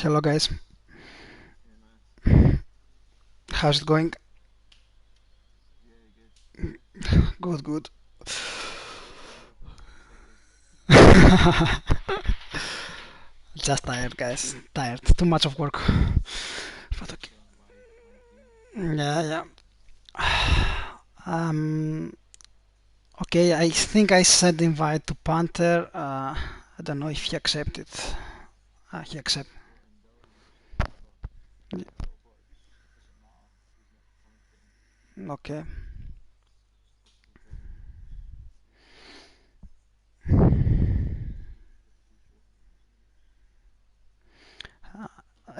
Hello guys, how's it going? Good, good. Just tired, guys. Tired. Too much of work. For the... Yeah, yeah. Um. Okay, I think I sent invite to Panther. I don't know if he accepted. He accept. Okay.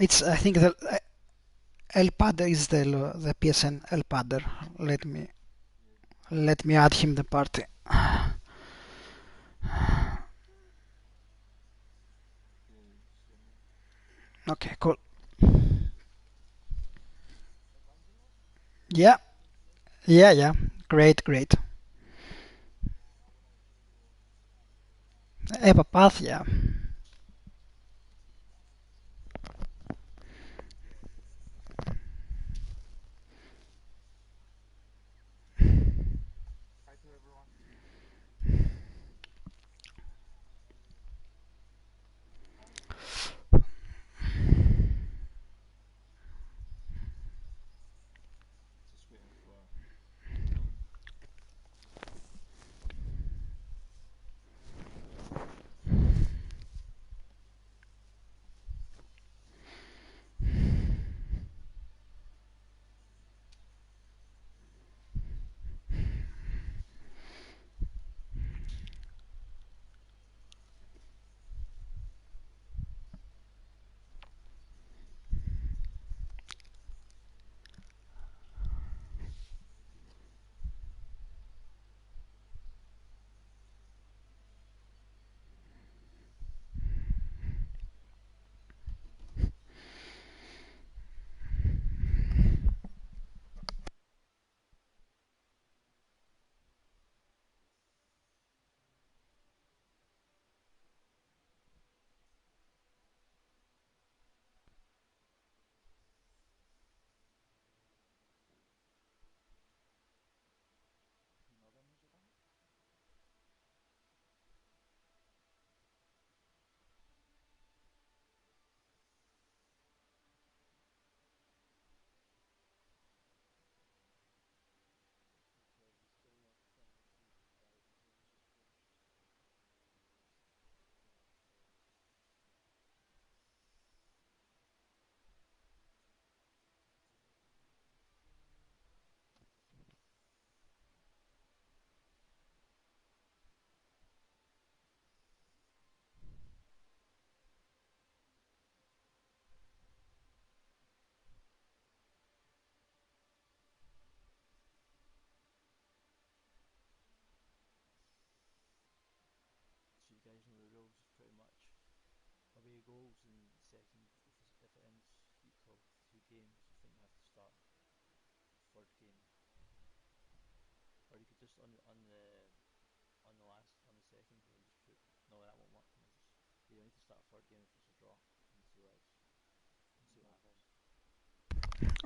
It's. I think the El Padre is the PSN El Padre. Let me let me add him the party. Okay, cool. Yeah, yeah, yeah. Great, great. Epapath, yeah.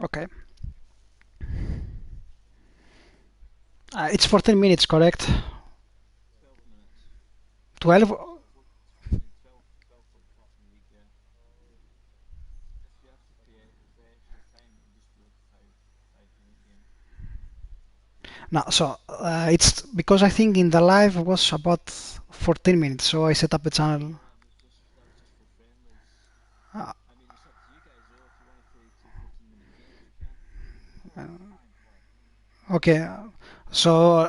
Okay. It's 14 minutes, correct? 12? No, so it's because I think in the live was about 14 minutes, so I set up a channel. Uh, okay, so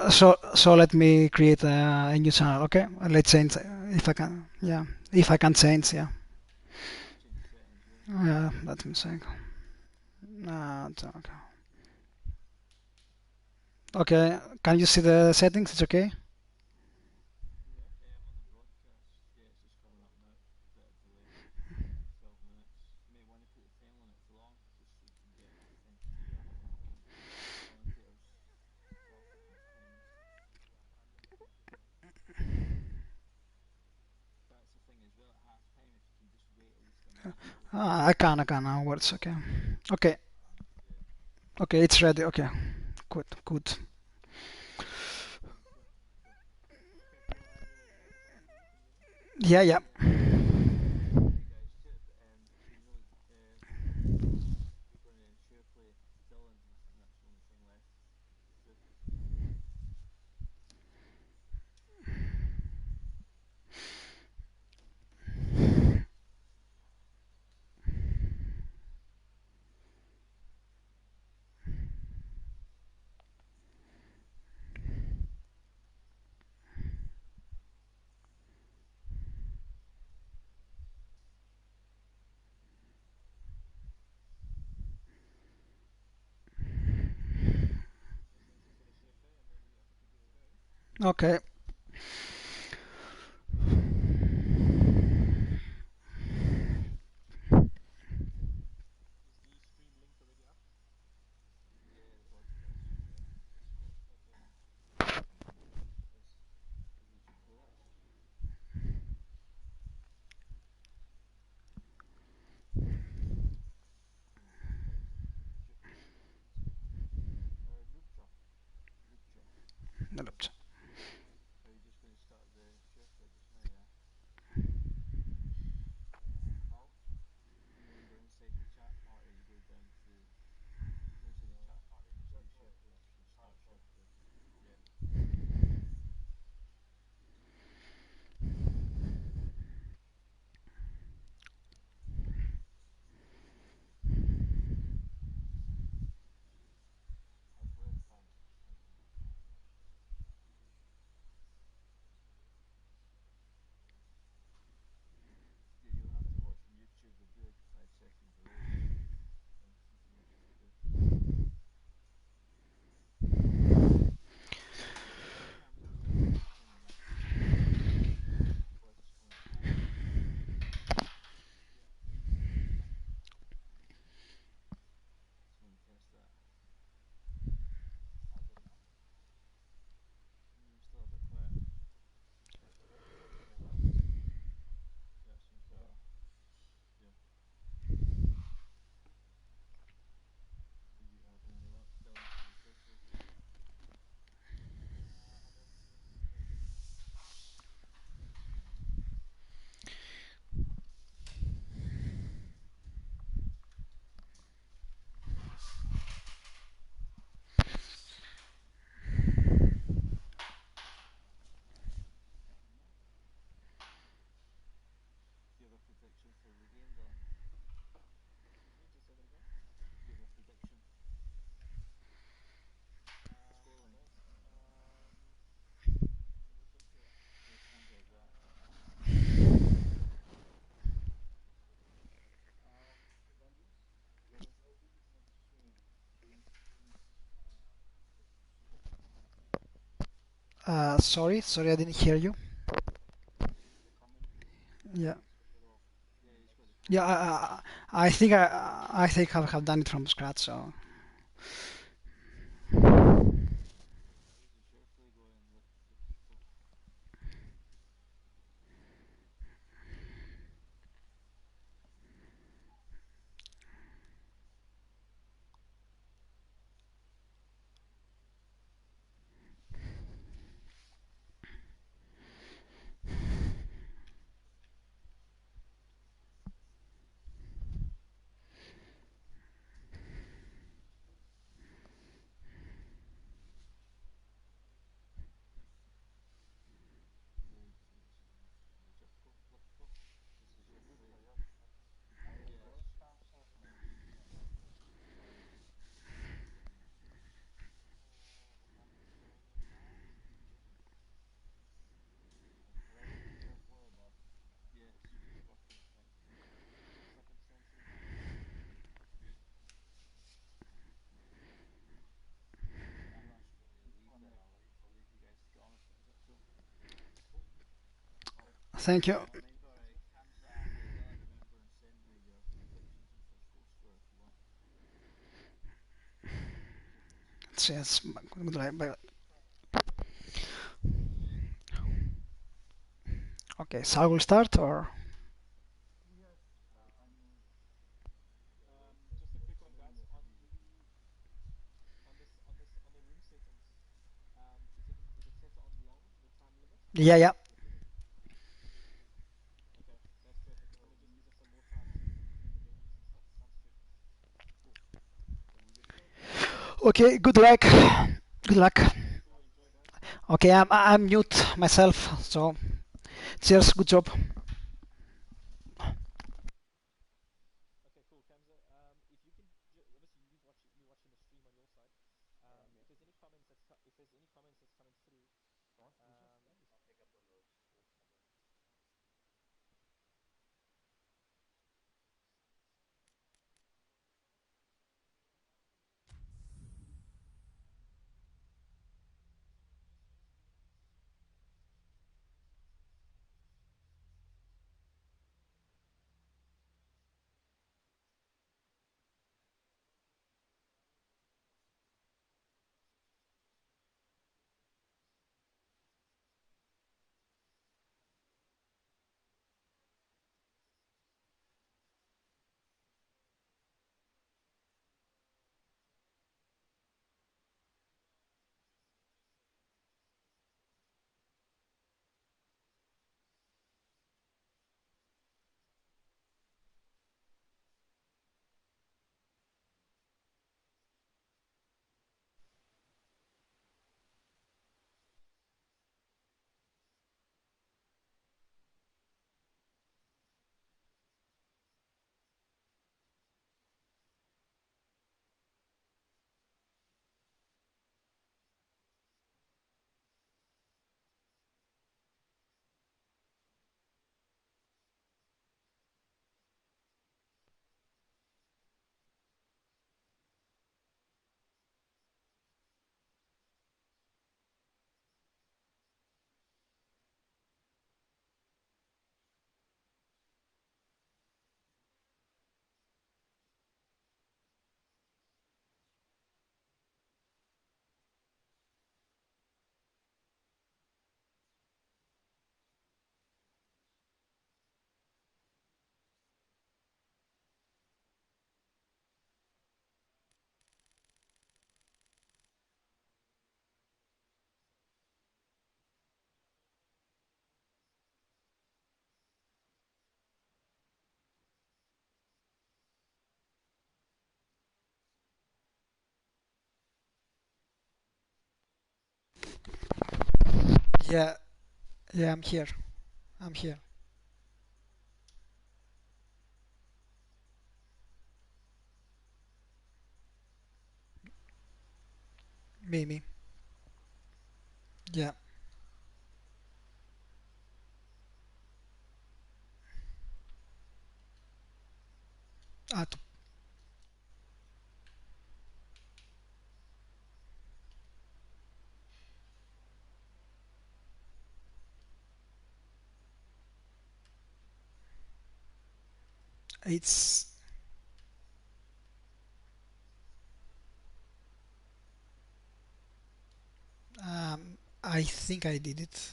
let me create a new channel. Okay, let's change if I can. Yeah, if I can change. Yeah, yeah. Let me check. Okay. Okay, can you see the settings? It's okay. I can onwards. Okay. Okay. Okay, it's ready. Okay. Good. Good. Yeah, yeah. Okay. Dobrze. Sorry, I didn't hear you. Yeah. Yeah, I think I have done it from scratch. So thank you. Yes. Good luck, okay, so I will start or Yeah, yeah. Okay, good luck. Good luck. Okay, I'm mute myself, so cheers, good job. Yeah, yeah, I'm here. I'm here. Me. Yeah. Ah, it's. I think I did it.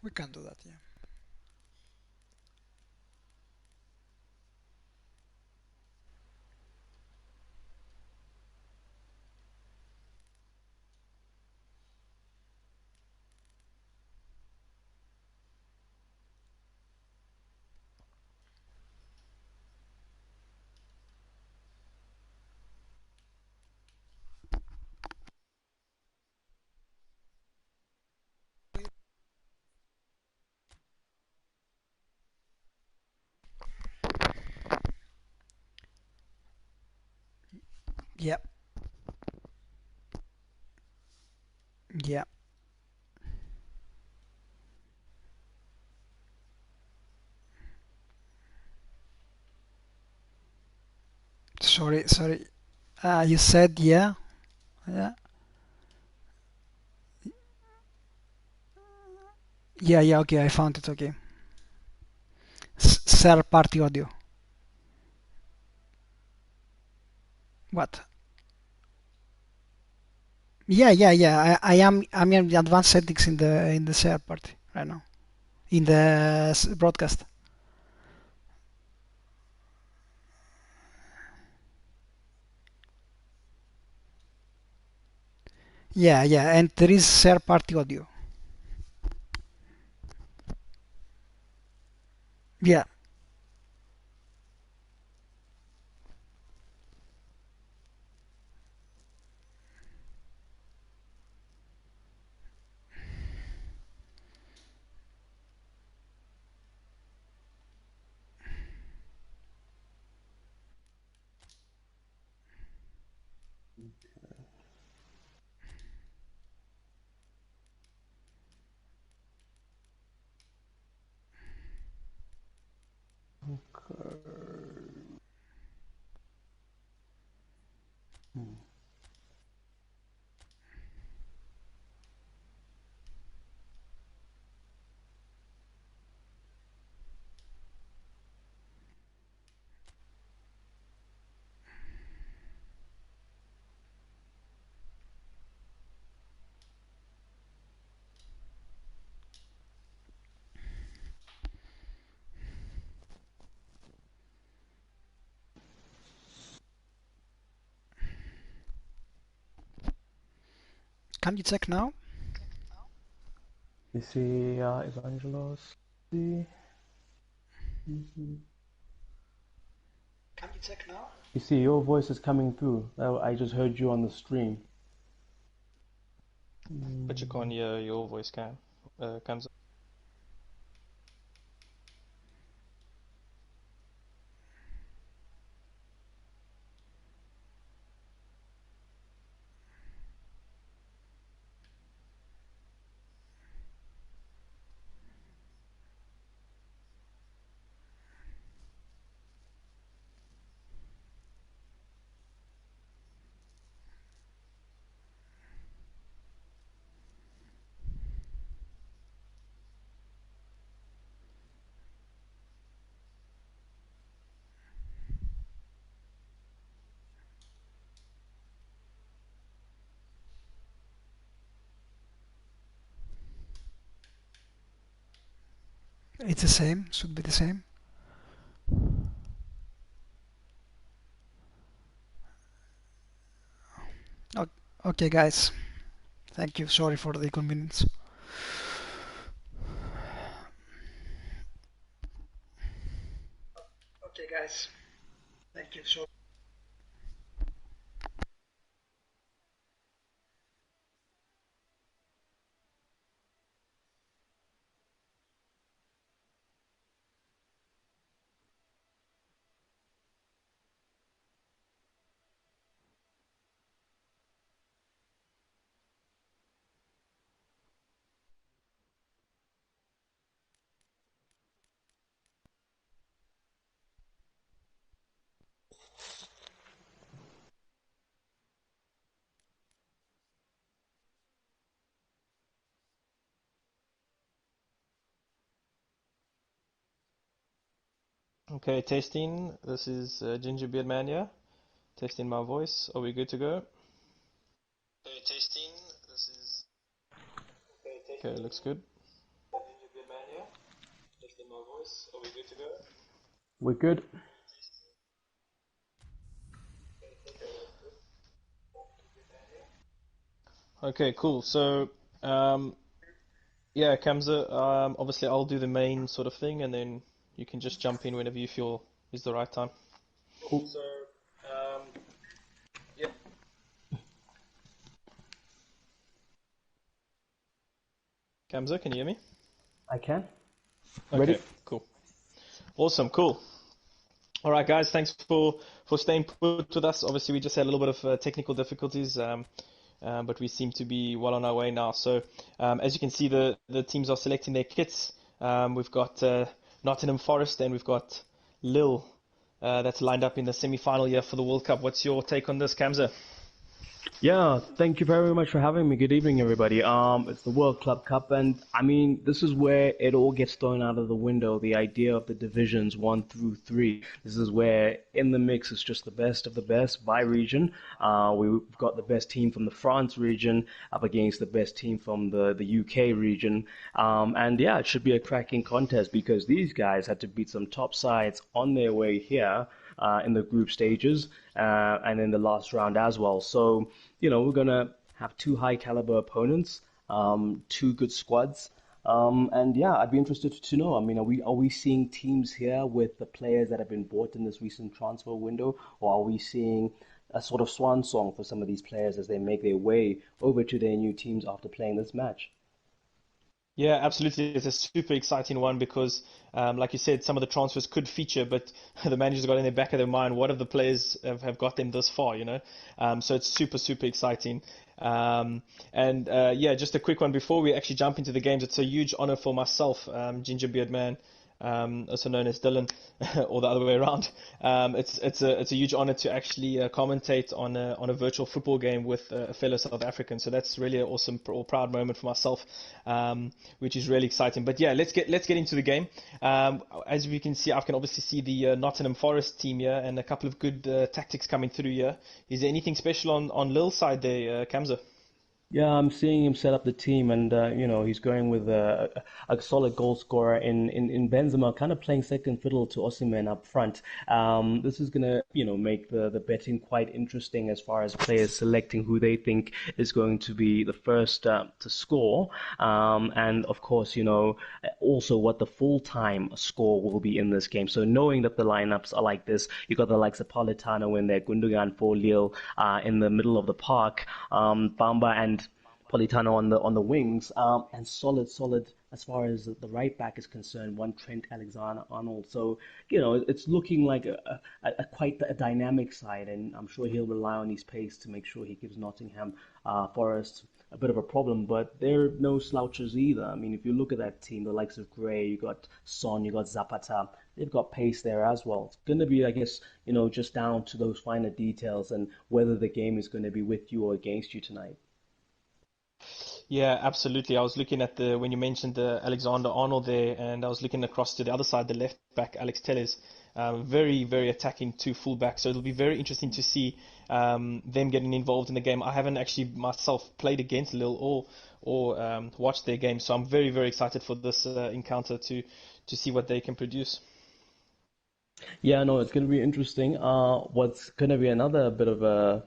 We can do that. Yeah. Yeah. Yeah. Sorry, sorry. You said yeah. Yeah. Yeah, yeah, okay, I found it, okay. Third party audio. What? Yeah, yeah, yeah. I'm in the advanced settings in the third party right now. In the broadcast. Yeah, yeah, and there is third party audio. Yeah, can you check now? You see, Evangelos. See, you Can you check now? see, your voice is coming through. I just heard you on the stream. Mm. It's the same, should be the same. O- Okay, guys, thank you. Sorry for the inconvenience. Okay, guys, thank you. Sorry. Okay, testing. This is Ginger Beard Man here. Testing my voice. Are we good to go? Okay, testing. This is. Okay, looks good. Ginger Beard Man here. Testing my voice. Are we good to go? We're good. Okay, cool. So, um, yeah, Kamza, obviously I'll do the main sort of thing, and then you can just jump in whenever you feel is the right time. Cool. So, um, yeah. Kamza, can you hear me? I can. Okay, Ready? cool. Awesome, cool. All right, guys, thanks for staying put with us. Obviously, we just had a little bit of technical difficulties, but we seem to be well on our way now. So, as you can see, the teams are selecting their kits. We've got Nottingham Forest and we've got Lille that's lined up in the semi-final here for the World Cup. What's your take on this, Kamza? Yeah, thank you very much for having me. Good evening, everybody. It's the World Club Cup, and I mean, this is where it all gets thrown out of the window. The idea of the divisions 1 through 3. This is where in the mix it's just the best of the best by region. We've got the best team from the France region up against the best team from the UK region. And yeah, it should be a cracking contest because these guys had to beat some top sides on their way here in the group stages and in the last round as well. So, we're going to have two high caliber opponents, two good squads. And yeah, I'd be interested to know. I mean, are we seeing teams here with the players that have been bought in this recent transfer window, or are we seeing a sort of swan song for some of these players as they make their way over to their new teams after playing this match? Yeah, absolutely. It's a super exciting one because, like you said, some of the transfers could feature, but the managers got in the back of their mind, what if the players have got them this far, you know? So it's super, super exciting. And yeah, just a quick one before we actually jump into the games. It's a huge honor for myself, Gingerbeard Man, also known as Dylan, or the other way around. It's a huge honor to actually commentate on a virtual football game with a fellow South African. So that's really an awesome or proud moment for myself, which is really exciting. But yeah, let's get into the game. As we can see, I can obviously see the Nottingham Forest team here and a couple of good tactics coming through here. Is there anything special on Lille's side there, Kamza? Yeah, I'm seeing him set up the team, and he's going with a solid goal scorer in Benzema, kind of playing second fiddle to Osimhen up front. This is gonna make the betting quite interesting as far as players selecting who they think is going to be the first to score, and of course also what the full time score will be in this game. So knowing that the lineups are like this, you got the likes of Politano in there, Gundogan for Lille in the middle of the park, Bamba and Politano on the wings, and solid as far as the right back is concerned. One Trent Alexander-Arnold. So it's looking like a quite a dynamic side, and I'm sure he'll rely on his pace to make sure he gives Nottingham Forest a bit of a problem. But they're no slouches either. I mean, if you look at that team, the likes of Gray, you got Son, you got Zapata. They've got pace there as well. It's going to be, I guess, just down to those finer details and whether the game is going to be with you or against you tonight. Yeah, absolutely. I was looking at the when you mentioned the Alexander Arnold there, and I was looking across to the other side, the left back Alex Telles, very very attacking two fullbacks. So it'll be very interesting to see them getting involved in the game. I haven't actually myself played against Lille or watched their game, so I'm very very excited for this encounter to see what they can produce. Yeah, no, it's going to be interesting. What's going to be another bit of a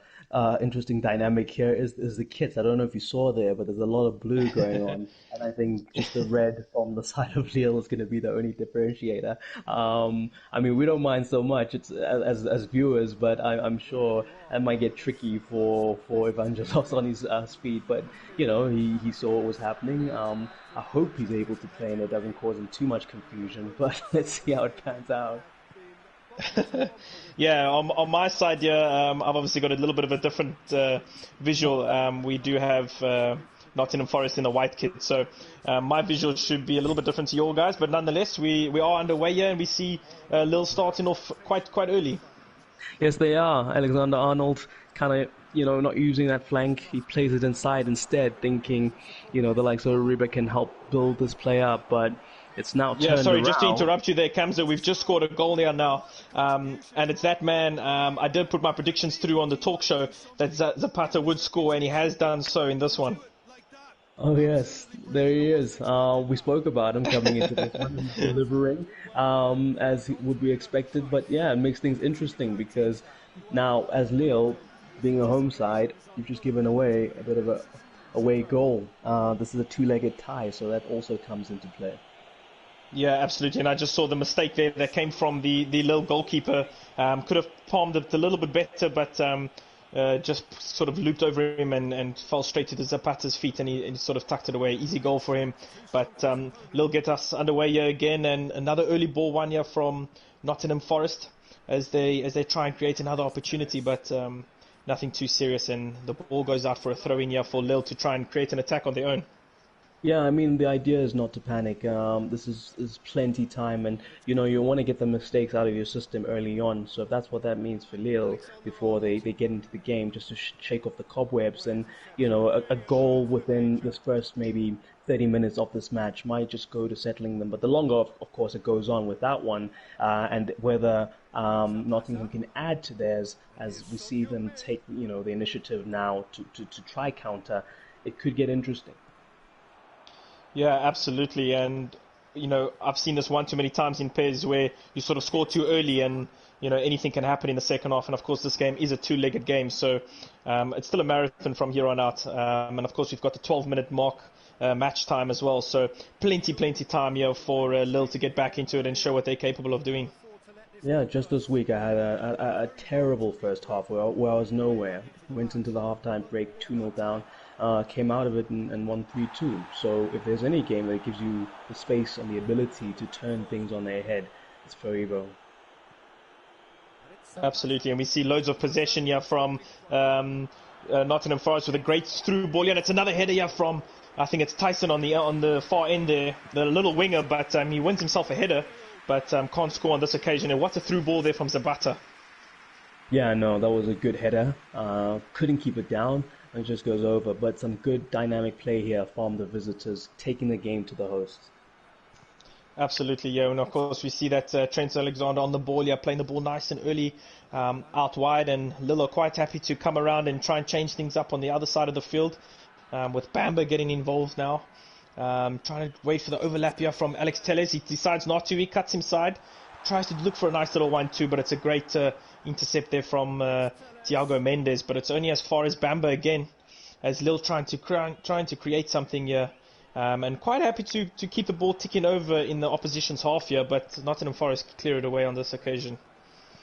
interesting dynamic here is the kits. I don't know if you saw there, but there's a lot of blue going on, and I think just the red on the side of Lille is going to be the only differentiator. I mean, we don't mind so much it's as viewers, but I'm sure it might get tricky for Evangelos on his speed. But he saw what was happening. I hope he's able to play and it doesn't cause him too much confusion. But let's see how it pans out. Yeah, on my side, yeah, I've obviously got a little bit of a different visual. We do have Nottingham Forest in the white kit, so my visual should be a little bit different to your guys, but nonetheless, we are underway here, and we see Lille starting off quite early. Yes, they are. Alexander Arnold kind of, not using that flank. He plays it inside instead, thinking, the likes of Uribe can help build this play up, but it's now Yeah, turned sorry, just to around. interrupt you there, Kamza. We've just scored a goal there now, and it's that man. I did put my predictions through on the talk show that Zapata would score, and he has done so in this one. Oh yes, there he is. We spoke about him coming into this one and delivering, as would be expected. But yeah, it makes things interesting because now, as Lille, being a home side, you've just given away a bit of a away goal. This is a two-legged tie, so that also comes into play. Yeah, absolutely. And I just saw the mistake there that came from the Lille goalkeeper. Could have palmed it a little bit better, but just sort of looped over him and fell straight to the Zapata's feet, and he sort of tucked it away. Easy goal for him. But Lille get us underway here again, and another early ball one here from Nottingham Forest as they try and create another opportunity, but nothing too serious, and the ball goes out for a throw in here for Lille to try and create an attack on their own. Yeah, I mean, the idea is not to panic. This is plenty time, and you want to get the mistakes out of your system early on. So if that's what that means for Lille before they get into the game, just to shake off the cobwebs, and a goal within this first maybe 30 minutes of this match might just go to settling them. But the longer, of course, it goes on with that one, and whether Nottingham can add to theirs as we see them take the initiative now to try counter, it could get interesting. Yeah, absolutely. And, I've seen this one too many times in pairs where you sort of score too early and, anything can happen in the second half. And of course, this game is a two-legged game. So it's still a marathon from here on out. And of course, we've got the 12-minute mark match time as well. So plenty time here for Lille to get back into it and show what they're capable of doing. Yeah, just this week I had a terrible first half where I was nowhere. Went into the halftime break 2-0 down, came out of it and won 3-2. So if there's any game that gives you the space and the ability to turn things on their head, it's Faribo. Absolutely, and we see loads of possession here from Nottingham Forest with a great through ball here. And it's another header here from, I think it's Tyson on the far end there, the little winger, but he wins himself a header, but can't score on this occasion. And what a through ball there from Zapata. Yeah, no, that was a good header. Couldn't keep it down. It just goes over. But some good dynamic play here from the visitors, taking the game to the hosts. Absolutely, yeah, and of course we see that Trent Alexander on the ball, yeah, playing the ball nice and early out wide, and Lille are quite happy to come around and try and change things up on the other side of the field, with Bamba getting involved now, trying to wait for the overlap here from Alex Telles. He decides not to, he cuts inside, tries to look for a nice little 1-2, but it's a great intercept there from Thiago Mendes, but it's only as far as Bamba again, as Lille trying to create something here. And quite happy to keep the ball ticking over in the opposition's half here, but Nottingham Forest clear it away on this occasion.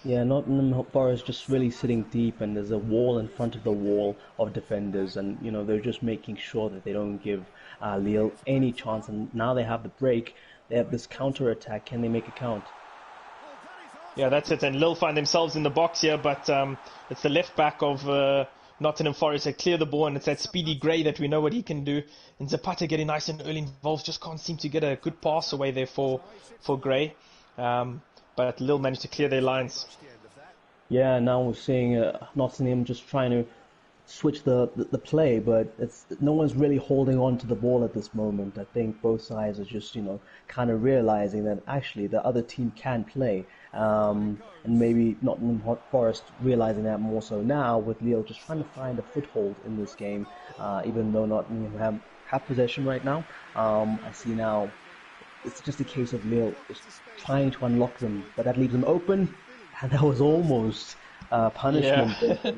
Yeah, Nottingham Forest just really sitting deep, and there's a wall in front of the wall of defenders, and they're just making sure that they don't give Lille any chance. And now they have the break, they have this counter attack. Can they make it count? Yeah, that's it. And Lille find themselves in the box here, but it's the left back of Nottingham Forest that clear the ball, and it's that Speedy Gray that we know what he can do. And Zapata getting nice and early involved, just can't seem to get a good pass away there for Gray. But Lille managed to clear their lines. Yeah, now we're seeing Nottingham just trying to switch the play, but it's no one's really holding on to the ball at this moment. I think both sides are just kind of realizing that actually the other team can play, and maybe Nottingham Forest realizing that more so now, with Lille just trying to find a foothold in this game, even though Nottingham have possession right now. I see now it's just a case of Lille just trying to unlock them, but that leaves them open, and that was almost punishment. Yeah.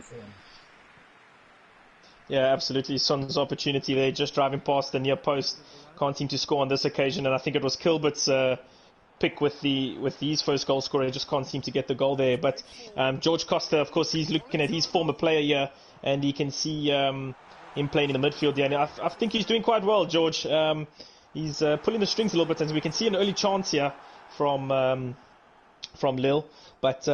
Yeah, absolutely. Son's opportunity there, just driving past the near post, can't seem to score on this occasion, and I think it was Kilbert's pick with his first goal scorer, just can't seem to get the goal there. But George Costa, of course, he's looking at his former player here, and he can see him playing in the midfield here, and I think he's doing quite well, George. He's pulling the strings a little bit, and we can see an early chance here from Lille, but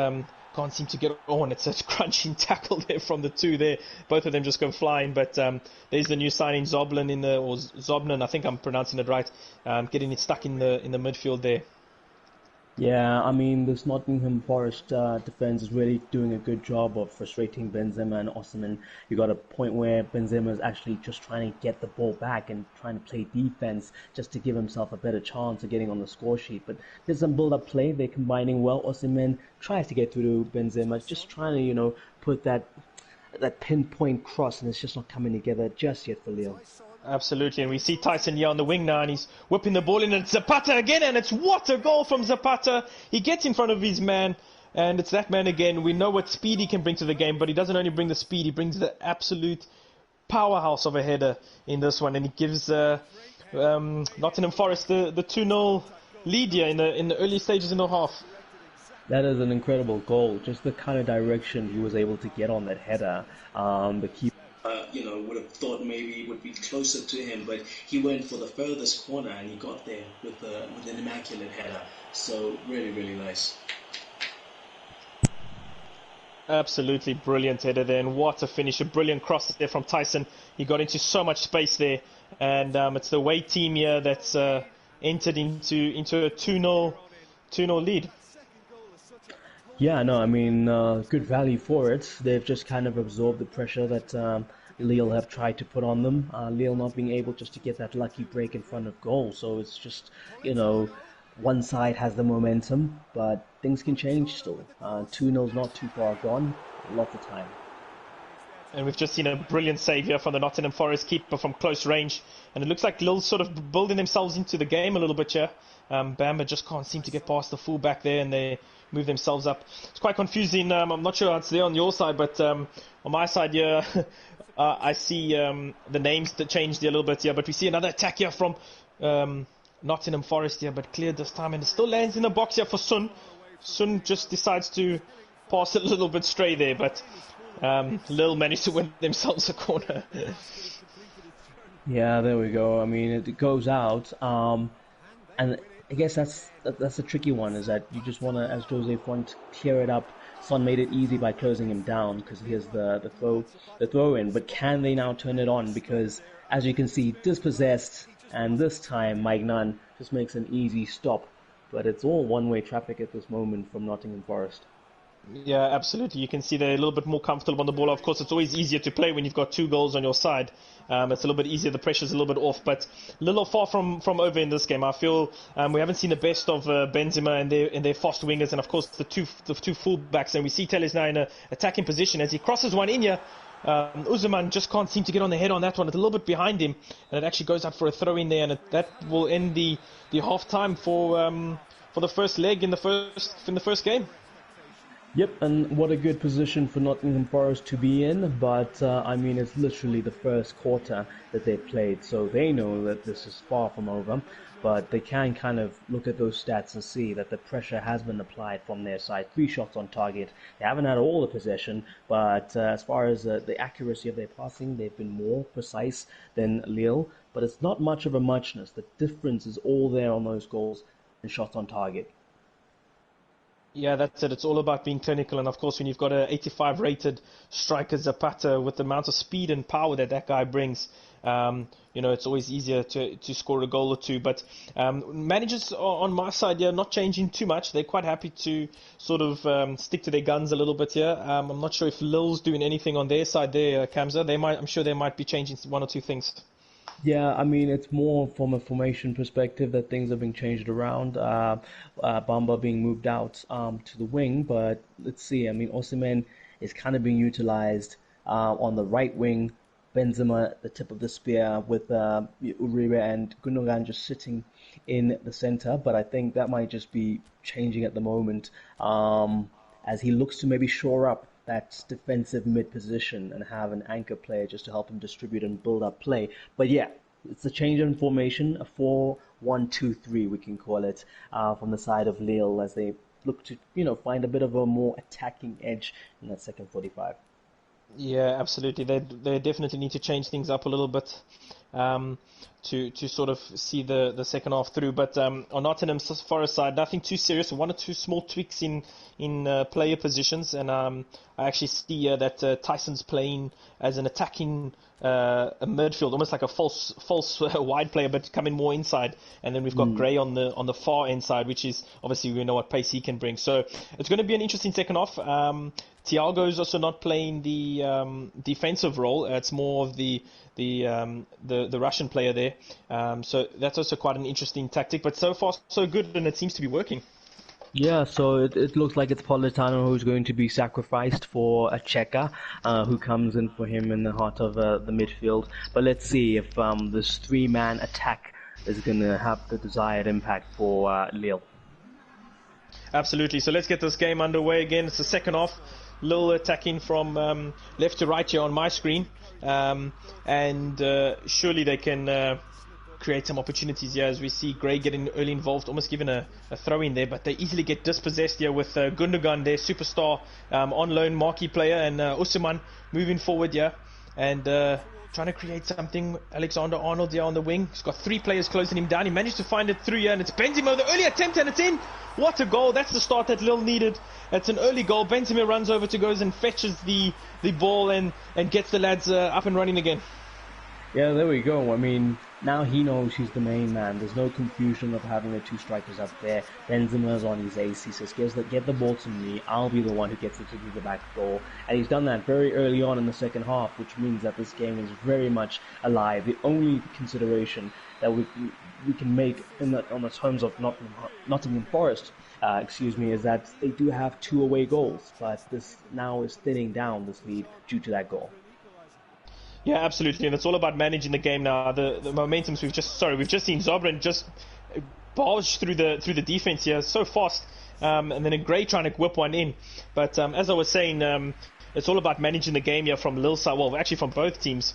can't seem to get on. It's a crunching tackle there from the two there. Both of them just go flying, but there's the new signing Zobnan, I think I'm pronouncing it right, getting it stuck in the midfield there. Yeah, I mean, this Nottingham Forest defense is really doing a good job of frustrating Benzema and Osimhen. You got a point where Benzema is actually just trying to get the ball back and trying to play defense just to give himself a better chance of getting on the score sheet. But there's some build-up play. They're combining well. Osimhen tries to get through to Benzema, just trying to, put that pinpoint cross, and it's just not coming together just yet for Lille. Absolutely, and we see Tyson here on the wing now, and he's whipping the ball in, and it's Zapata again, and it's what a goal from Zapata. He gets in front of his man, and it's that man again. We know what speed he can bring to the game, but he doesn't only bring the speed, he brings the absolute powerhouse of a header in this one, and he gives Nottingham Forest the 2-0 lead here in the early stages in the half. That is an incredible goal. Just the kind of direction he was able to get on that header. The keeper, would have thought maybe it would be closer to him, but he went for the furthest corner and he got there with an immaculate header. So really, really nice. Absolutely brilliant header there, and what a finish. A brilliant cross there from Tyson. He got into so much space there, and it's the away team here that's entered into a 2-0 lead. Yeah, no, I mean, good value for it. They've just kind of absorbed the pressure that Lille have tried to put on them. Lille not being able just to get that lucky break in front of goal. So it's just, one side has the momentum, but things can change still. 2-0's not too far gone. Lots of time. And we've just seen a brilliant save here from the Nottingham Forest keeper from close range. And it looks like Lille sort of building themselves into the game a little bit here. Bamba just can't seem to get past the fullback there, and they move themselves up. It's quite confusing. I'm not sure how it's there on your side, but on my side here, I see the names that changed here a little bit here. But we see another attack here from Nottingham Forest here, but cleared this time. And it still lands in the box here for Sun. Sun just decides to pass it a little bit stray there, but Lille managed to win themselves a corner. Yeah, there we go. I mean, it goes out, and I guess that's a tricky one. Is that you just want to, as Jose Font, clear it up. Son made it easy by closing him down because he has the throw in. But can they now turn it on? Because as you can see, dispossessed, and this time Mike Nunn just makes an easy stop. But it's all one-way traffic at this moment from Nottingham Forest. Yeah, absolutely. You can see they're a little bit more comfortable on the ball. Of course, it's always easier to play when you've got 2 goals on your side. It's a little bit easier. The pressure's a little bit off, but a little far from over in this game. I feel we haven't seen the best of Benzema and their fast wingers, and of course the two fullbacks. And we see Telles now in an attacking position as he crosses one in here. Usman just can't seem to get on the head on that one. It's a little bit behind him, and it actually goes out for a throw in there, and that will end the half time for the first leg in the first game. Yep, and what a good position for Nottingham Forest to be in, but I mean, it's literally the first quarter that they've played, so they know that this is far from over, but they can kind of look at those stats and see that the pressure has been applied from their side. 3 shots on target. They haven't had all the possession, but as far as the accuracy of their passing, they've been more precise than Lille, but it's not much of a muchness. The difference is all there on those goals and shots on target. Yeah, that's it. It's all about being clinical. And of course, when you've got a 85 rated striker Zapata with the amount of speed and power that guy brings, it's always easier to score a goal or two. But managers on my side, not changing too much. They're quite happy to sort of stick to their guns a little bit here. I'm not sure if Lille's doing anything on their side there, Kamza. I'm sure they might be changing 1 or 2 things. Yeah, I mean, it's more from a formation perspective that things are being changed around. Bamba being moved out to the wing, but let's see. I mean, Osimhen is kind of being utilized on the right wing. Benzema at the tip of the spear with Uribe and Gundogan just sitting in the center. But I think that might just be changing at the moment as he looks to maybe shore up that defensive mid position and have an anchor player just to help him distribute and build up play. But yeah, it's a change in formation, a 4-1-2-3 we can call it, from the side of Lille as they look to find a bit of a more attacking edge in that second 45. Yeah, absolutely. They definitely need to change things up a little bit to sort of see the second half through. But on Nottingham Forest side, nothing too serious. 1 or 2 small tweaks in player positions, and I actually see that Tyson's playing as an attacking a midfield, almost like a false wide player, but coming more inside. And then we've got Gray on the far inside, which is obviously we know what pace he can bring. So it's going to be an interesting second half. Thiago's also not playing the defensive role. It's more of the Russian player there. So that's also quite an interesting tactic. But so far, so good, and it seems to be working. Yeah, so it looks like it's Politano who's going to be sacrificed for a Cheka, who comes in for him in the heart of the midfield. But let's see if this 3-man attack is going to have the desired impact for Lille. Absolutely. So let's get this game underway again. It's the second half. Lille attacking from left to right here on my screen. And surely they can create some opportunities here as we see Gray getting early involved, almost given a throw in there, but they easily get dispossessed here with Gundogan, their superstar on loan marquee player, and Usman moving forward here and trying to create something. Alexander Arnold here on the wing. He's got 3 players closing him down. He managed to find it through here, and it's Benzema, the early attempt, and it's in. What a goal. That's the start that Lille needed. It's an early goal. Benzema runs over to goes and fetches the ball and gets the lads up and running again. Yeah, there we go. I mean, Now he knows he's the main man. There's no confusion of having the two strikers up there. Benzema's on his ace. He says, get the ball to me. I'll be the one who gets it to the back door. And he's done that very early on in the second half, which means that this game is very much alive. The only consideration that we can make on the terms of Nottingham Forest, is that they do have 2 away goals, but this now is thinning down this lead due to that goal. Yeah, absolutely, and it's all about managing the game now. The momentums we've just seen Zobran just barge through the defense here so fast, and then a Gray trying to whip one in. But as I was saying, it's all about managing the game here from Lille side. Well, actually from both teams,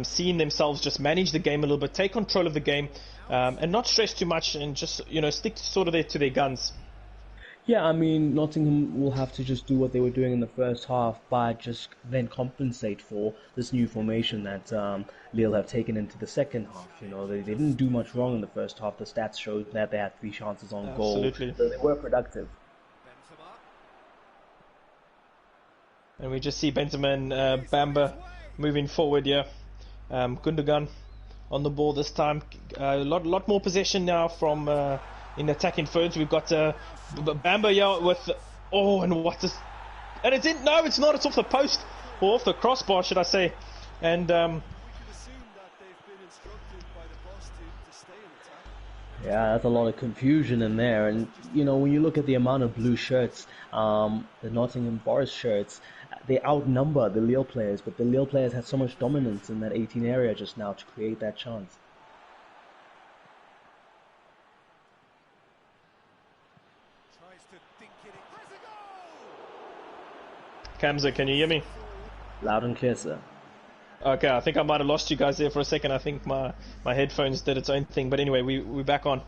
seeing themselves just manage the game a little bit, take control of the game, and not stress too much, and just stick to their guns. Yeah, I mean, Nottingham will have to just do what they were doing in the first half, but just then compensate for this new formation that Lille have taken into the second half. They didn't do much wrong in the first half. The stats showed that they had 3 chances on goal, so they were productive. And we just see Benzema and Bamba moving forward here. Gundogan on the ball this time. A lot more possession now from in attacking thirds. We've got Bamba here with and what is, and it's in. No, it's not. It's off the post or off the crossbar, should I say? And yeah, that's a lot of confusion in there. And when you look at the amount of blue shirts, the Nottingham Forest shirts, they outnumber the Lille players, but the Lille players had so much dominance in that 18 area just now to create that chance. Kamza, can you hear me? Loud and clear, sir. Okay, I think I might have lost you guys there for a second. I think my headphones did its own thing. But anyway, we're back on.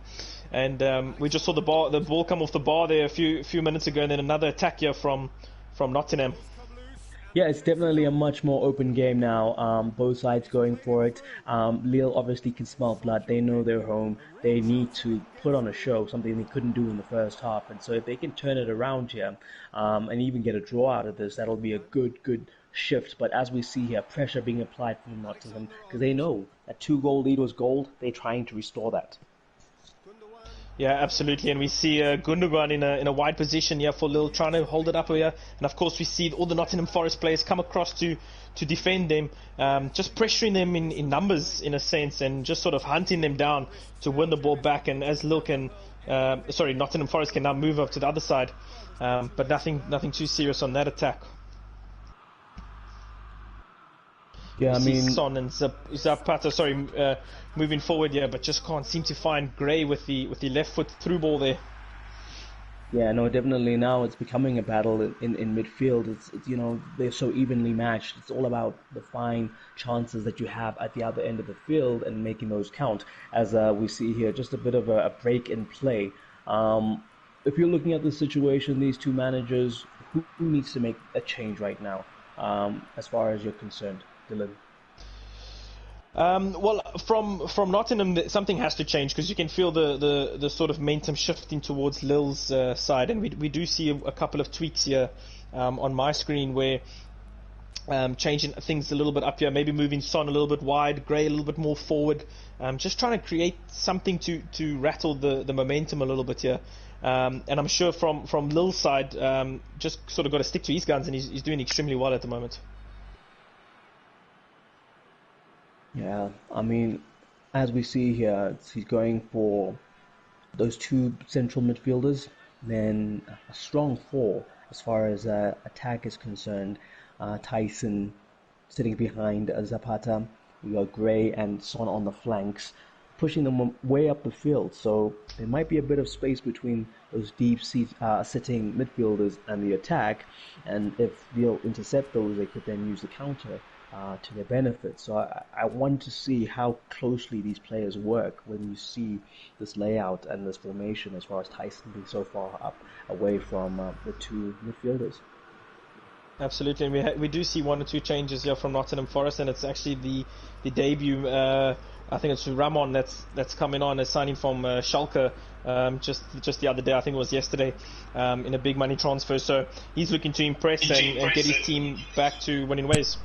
And we just saw the ball come off the bar there a few minutes ago, and then another attack here from Nottingham. Yeah, it's definitely a much more open game now. Both sides going for it. Lille obviously can smell blood. They know they're home. They need to put on a show, something they couldn't do in the first half. And so if they can turn it around here and even get a draw out of this, that'll be a good shift. But as we see here, pressure being applied from Nottingham because they know that 2-goal lead was gold. They're trying to restore that. Yeah, absolutely, and we see Gundogan in a wide position here for Lille, trying to hold it up here, and of course we see all the Nottingham Forest players come across to defend them, just pressuring them in numbers in a sense, and just sort of hunting them down to win the ball back. And as Nottingham Forest can now move up to the other side, but nothing too serious on that attack. Yeah, I mean, Son and Zapata, moving forward, but just can't seem to find Gray with the left foot through ball there. Yeah, no, definitely now it's becoming a battle in midfield. It's they're so evenly matched. It's all about the fine chances that you have at the other end of the field and making those count. As we see here, just a bit of a break in play. If you're looking at the situation, these two managers, who needs to make a change right now, as far as you're concerned? Dylan. Well, from Nottingham, something has to change because you can feel the sort of momentum shifting towards Lille's side, and we do see a couple of tweets here on my screen where changing things a little bit up here, maybe moving Son a little bit wide, Gray a little bit more forward, just trying to create something to rattle the momentum a little bit here. And I'm sure from Lille's side, just sort of got to stick to his guns, and he's doing extremely well at the moment. Yeah, I mean, as we see here, he's going for those two central midfielders, then a strong 4 as far as attack is concerned. Tyson sitting behind Zapata. We got Gray and Son on the flanks, pushing them way up the field. So there might be a bit of space between those deep sitting midfielders and the attack. And if they'll intercept those, they could then use the counter to their benefit. So I want to see how closely these players work when you see this layout and this formation, as far as Tyson being so far up away from the two midfielders. Absolutely, and we do see 1 or 2 changes here from Nottingham Forest, and it's actually the debut. I think it's Ramon that's coming on as signing from Schalke just the other day. I think it was yesterday in a big money transfer. So he's looking to impress and get his team back to winning ways.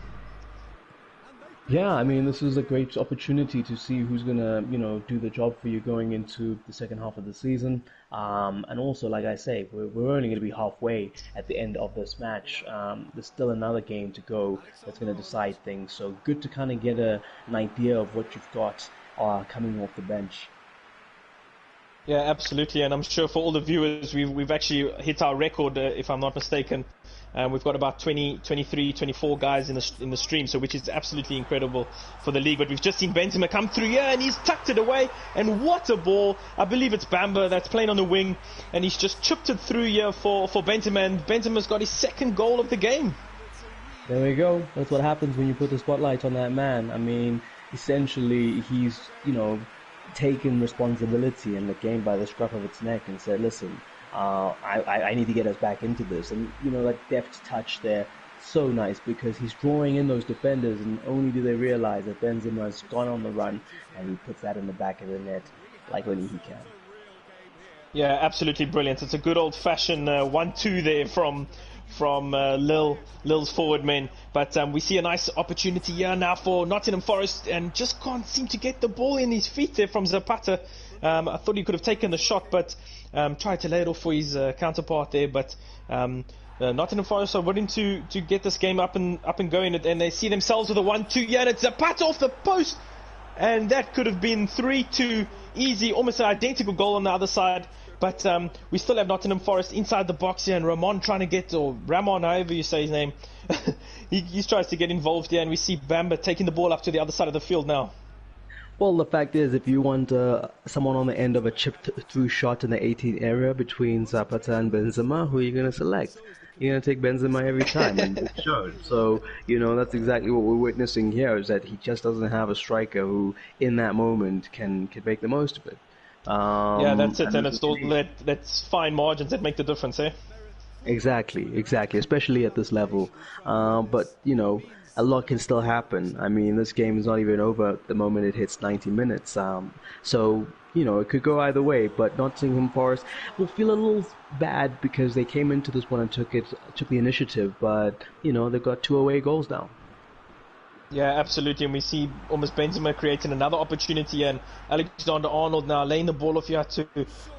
Yeah, I mean, this is a great opportunity to see who's gonna, do the job for you going into the second half of the season. And also, like I say, we're only gonna be halfway at the end of this match. There's still another game to go that's gonna decide things. So good to kind of get an idea of what you've got coming off the bench. Yeah, absolutely, and I'm sure for all the viewers, we've actually hit our record, if I'm not mistaken. We've got about 20, 23, 24 guys in the stream, so which is absolutely incredible for the league. But we've just seen Benzema come through here, and he's tucked it away. And what a ball! I believe it's Bamba that's playing on the wing, and he's just chipped it through here for Benzema, and Benzema's got his second goal of the game. There we go. That's what happens when you put the spotlight on that man. I mean, essentially, he's, taken responsibility in the game by the scruff of its neck and said, listen, I need to get us back into this. And, that deft touch there, so nice because he's drawing in those defenders and only do they realize that Benzema's gone on the run and he puts that in the back of the net like only he can. Yeah, absolutely brilliant. It's a good old-fashioned 1-2 there from Lille's forward men. But we see a nice opportunity here now for Nottingham Forest and just can't seem to get the ball in his feet there from Zapata. I thought he could have taken the shot, but tried to lay it off for his counterpart there. But Nottingham Forest are willing to get this game up and going, and they see themselves with a 1-2 here, and it's Zapata off the post. And that could have been 3-2 easy, almost an identical goal on the other side. But we still have Nottingham Forest inside the box here, and Ramon trying to get, or Ramon, however you say his name, he tries to get involved here, and we see Bamba taking the ball up to the other side of the field now. Well, the fact is, if you want someone on the end of a chip-through shot in the 18 area between Zapata and Benzema, who are you going to select? You're going to take Benzema every time, and it showed. So, that's exactly what we're witnessing here, is that he just doesn't have a striker who, in that moment, can make the most of it. Yeah, that's it, and it's all that's fine margins that make the difference, eh? Exactly, especially at this level. But, a lot can still happen. I mean, this game is not even over the moment it hits 90 minutes. So, it could go either way, but Nottingham Forest will feel a little bad because they came into this one and took the initiative, but, they've got 2 away goals now. Yeah, absolutely, and we see almost Benzema creating another opportunity, and Alexander-Arnold now laying the ball off here to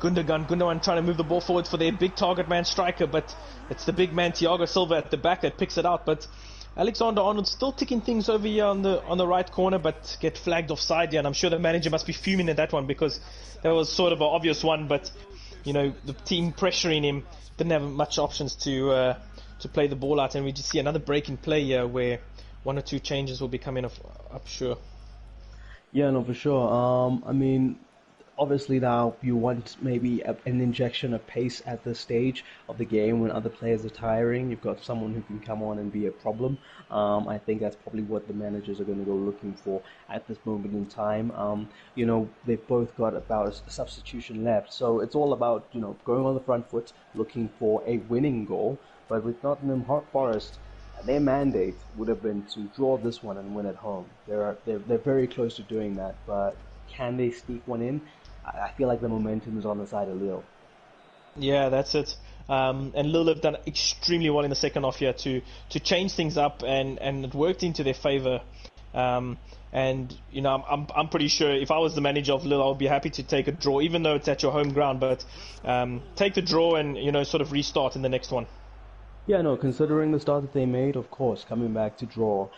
Gundogan. Gundogan trying to move the ball forward for their big target man striker, but it's the big man Thiago Silva at the back that picks it out. But Alexander-Arnold still ticking things over here on the right corner, but get flagged offside here, and I'm sure the manager must be fuming at that one because that was sort of an obvious one, but the team pressuring him didn't have much options to play the ball out, and we just see another break in play here where 1 or 2 changes will be coming up sure. Yeah, no, for sure. I mean, obviously now you want maybe an injection of pace at this stage of the game when other players are tiring. You've got someone who can come on and be a problem. I think that's probably what the managers are going to go looking for at this moment in time. They've both got about a substitution left, so it's all about going on the front foot, looking for a winning goal. But with Nottingham Forest, their mandate would have been to draw this one and win at home. They're very close to doing that, but can they sneak one in? I feel like the momentum is on the side of Lille. Yeah, that's it. And Lille have done extremely well in the second half here to change things up, and it worked into their favour. I'm pretty sure if I was the manager of Lille, I would be happy to take a draw, even though it's at your home ground. But take the draw and sort of restart in the next one. Yeah, no, considering the start that they made, of course, coming back to draw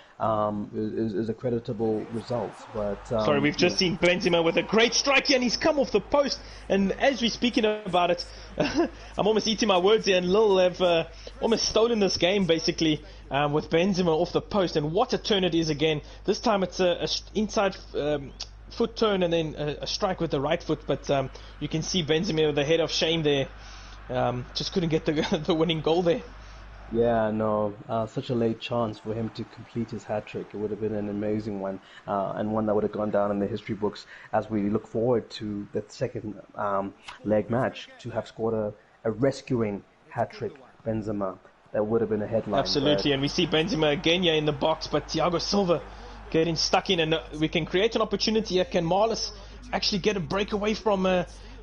is a creditable result. But sorry, we've just seen Benzema with a great strike here, and he's come off the post. And as we're speaking about it, I'm almost eating my words here, and Lille have almost stolen this game, basically, with Benzema off the post. And what a turn it is again. This time it's a inside foot turn and then a strike with the right foot. But you can see Benzema with the head of shame there. Just couldn't get the winning goal there. Yeah, no, such a late chance for him to complete his hat-trick. It would have been an amazing one, and one that would have gone down in the history books as we look forward to the second leg match, to have scored a rescuing hat-trick, Benzema. That would have been a headline. Absolutely, and we see Benzema again here in the box, but Thiago Silva getting stuck in, and we can create an opportunity here. Can Marlis actually get a break away from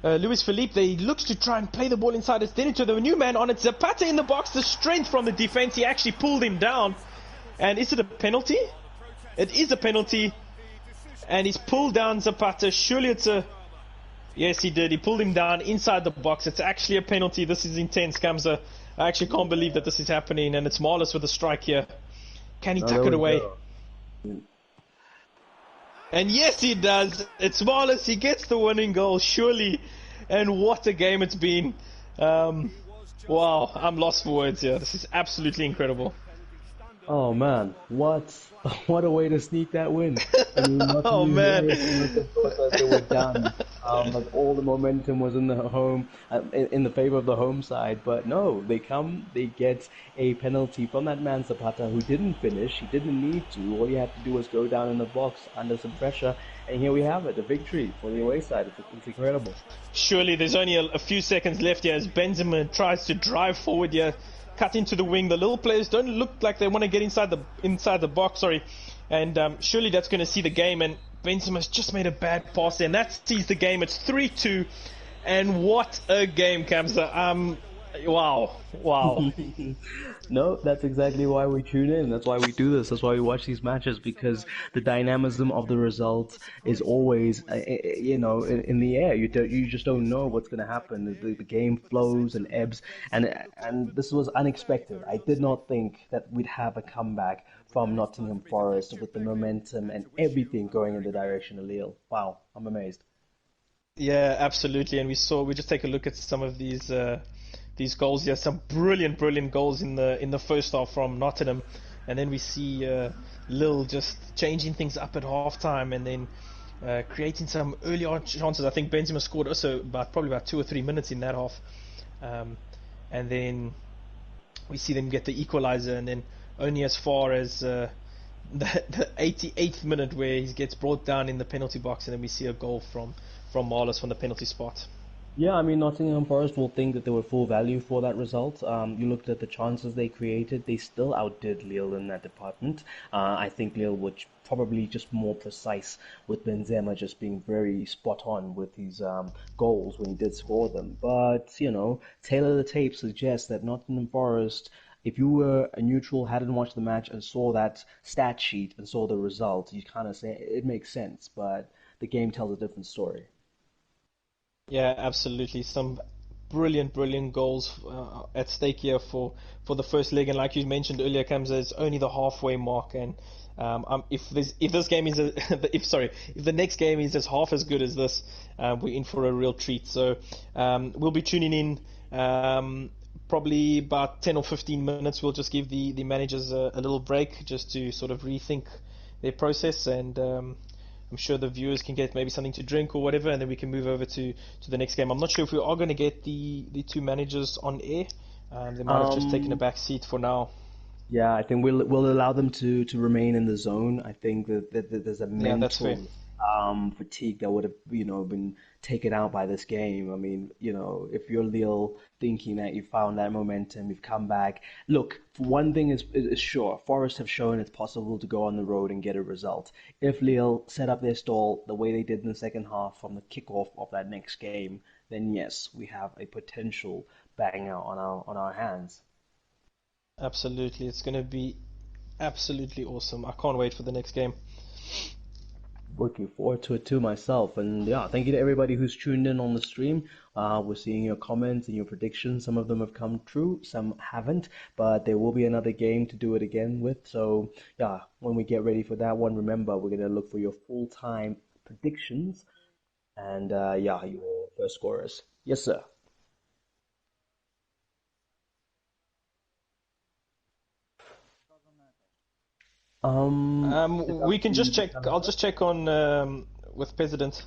Luis Felipe? He looks to try and play the ball inside. It's then into the new man on it. Zapata in the box. The strength from the defense. He actually pulled him down. And is it a penalty? It is a penalty, and he's pulled down Zapata. Surely it's a... Yes, he did. He pulled him down inside the box. It's actually a penalty. This is intense, Kamza. I actually can't believe that this is happening, and it's Marlis with a strike here. Can he No, there tuck it we away? go. And yes, he does. It's Marlis. He gets the winning goal, surely. And what a game it's been. Um, wow, I'm lost for words here. This is absolutely incredible. Oh man, what what a way to sneak that win. I mean, Oh Nottingham man. Forest must have thought that they were done. Like all the momentum was in the home, in the favor of the home side. But no, they come, they get a penalty from that man Zapata who didn't finish. He didn't need to. All he had to do was go down in the box under some pressure, and here we have it, the victory for the away side. It's incredible. Surely there's only a few seconds left here as Benzema tries to drive forward here, cut into the wing. The little players don't look like they want to get inside the box. Sorry, and surely that's going to see the game. And Benzema's just made a bad pass there, and that sees the game. It's 3-2, and what a game, Kamsa. Wow, wow. No, that's exactly why we tune in. That's why we do this. That's why we watch these matches because the dynamism of the result is always, in the air. You just don't know what's going to happen. The game flows and ebbs, and this was unexpected. I did not think that we'd have a comeback from Nottingham Forest with the momentum and everything going in the direction of Lille. Wow, I'm amazed. Yeah, absolutely. And we just take a look at some of these goals here. Some brilliant, brilliant goals in the first half from Nottingham, and then we see Lille just changing things up at halftime, and then creating some early on chances. I think Benzema scored also probably about 2 or 3 minutes in that half, and then we see them get the equalizer, and then only as far as the 88th minute where he gets brought down in the penalty box, and then we see a goal from Marlos from the penalty spot. Yeah, I mean, Nottingham Forest will think that they were full value for that result. You looked at the chances they created, they still outdid Lille in that department. I think Lille were probably just more precise with Benzema just being very spot on with his goals when he did score them. But, Taylor the Tape suggests that Nottingham Forest, if you were a neutral, hadn't watched the match and saw that stat sheet and saw the result, you kind of say it makes sense, but the game tells a different story. Yeah, absolutely. Some brilliant, brilliant goals at stake here for the first leg. And like you mentioned earlier, Kamza, it's only the halfway mark. And if this game is if the next game is as half as good as this, we're in for a real treat. So we'll be tuning in. Probably about 10 or 15 minutes. We'll just give the managers a little break just to sort of rethink their process, and I'm sure the viewers can get maybe something to drink or whatever, and then we can move over to the next game. I'm not sure if we are going to get the two managers on air. They might have just taken a Um, back seat for now. Yeah, I think we'll allow them to remain in the zone. I think that there's a Yeah, that's fair. mental fatigue that would have been taken out by this game. I mean, if you're Lille thinking that you found that momentum, you've come back. Look, one thing is sure, Forest have shown it's possible to go on the road and get a result. If Lille set up their stall the way they did in the second half from the kickoff of that next game, then yes, we have a potential banger on our hands. Absolutely, it's going to be absolutely awesome. I can't wait for the next game. Looking forward to it too myself. And yeah, thank you to everybody who's tuned in on the stream. We're seeing your comments and your predictions. Some of them have come true, some haven't, but there will be another game to do it again with. So yeah, when we get ready for that one, remember we're gonna look for your full-time predictions and yeah, your first scorers. Yes, sir. It's We up to can you just to check. tell I'll us. just check on with President.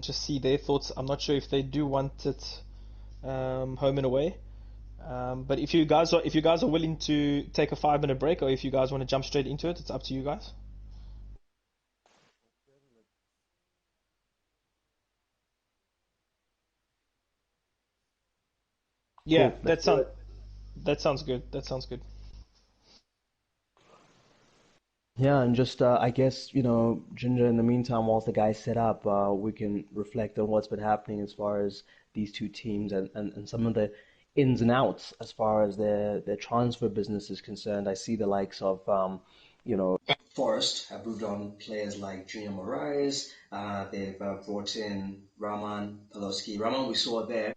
Just see their thoughts. I'm not sure if they do want it home and away. But if you guys are willing to take a 5 minute break, or if you guys want to jump straight into it, it's up to you guys. Yeah, Cool, let's do it. that sounds good. That sounds good. Yeah, and just I guess, Ginger, in the meantime, whilst the guys set up, we can reflect on what's been happening as far as these two teams and some of the ins and outs as far as their transfer business is concerned. I see the likes of you know, Forrest have moved on players like Junior Moraes. They've brought in Raman Pelosi. Raman, we saw there.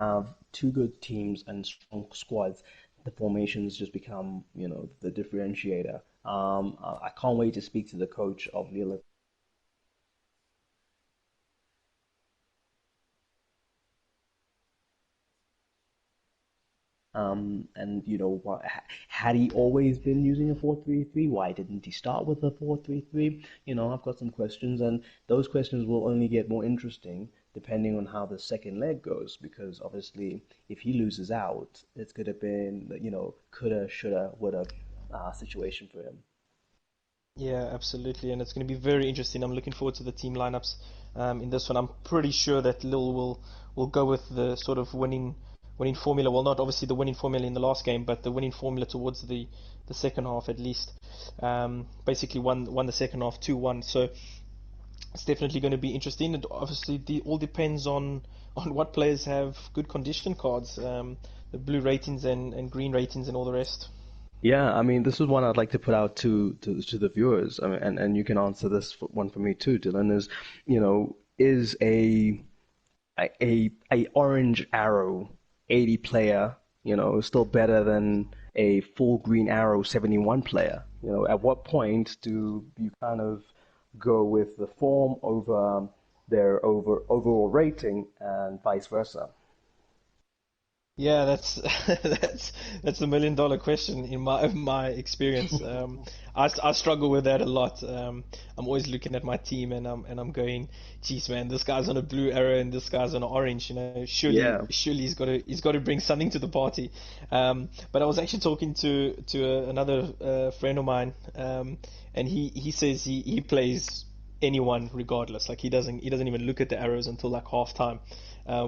have two good teams and strong squads, the formations just become, the differentiator. I can't wait to speak to the coach of Lille. And had he always been using a 4-3-3? Why didn't he start with a 4-3-3? I've got some questions, and those questions will only get more interesting depending on how the second leg goes. Because obviously, if he loses out, it's gonna been, coulda, shoulda, woulda situation for him. Yeah, absolutely, and it's going to be very interesting. I'm looking forward to the team lineups in this one. I'm pretty sure that Lille will go with the sort of winning formula. Well, not obviously the winning formula in the last game, but the winning formula towards the second half at least. Basically won the second half 2-1. So it's definitely going to be interesting. And obviously, all depends on what players have good condition cards, the blue ratings and green ratings and all the rest. Yeah, I mean, this is one I'd like to put out to the viewers. I mean, and you can answer this one for me too, Dylan. Is a orange arrow 80 player, still better than a full green arrow 71 player? At what point do you kind of go with the form over their overall rating and vice versa? Yeah, that's that's a $1 million question in my experience. I struggle with that a lot. I'm always looking at my team and I'm going, geez, man, this guy's on a blue arrow and this guy's on an orange. Surely Yeah. surely he's got to bring something to the party. But I was actually talking to another friend of mine, and he says he plays anyone regardless. Like he doesn't even look at the arrows until like half time,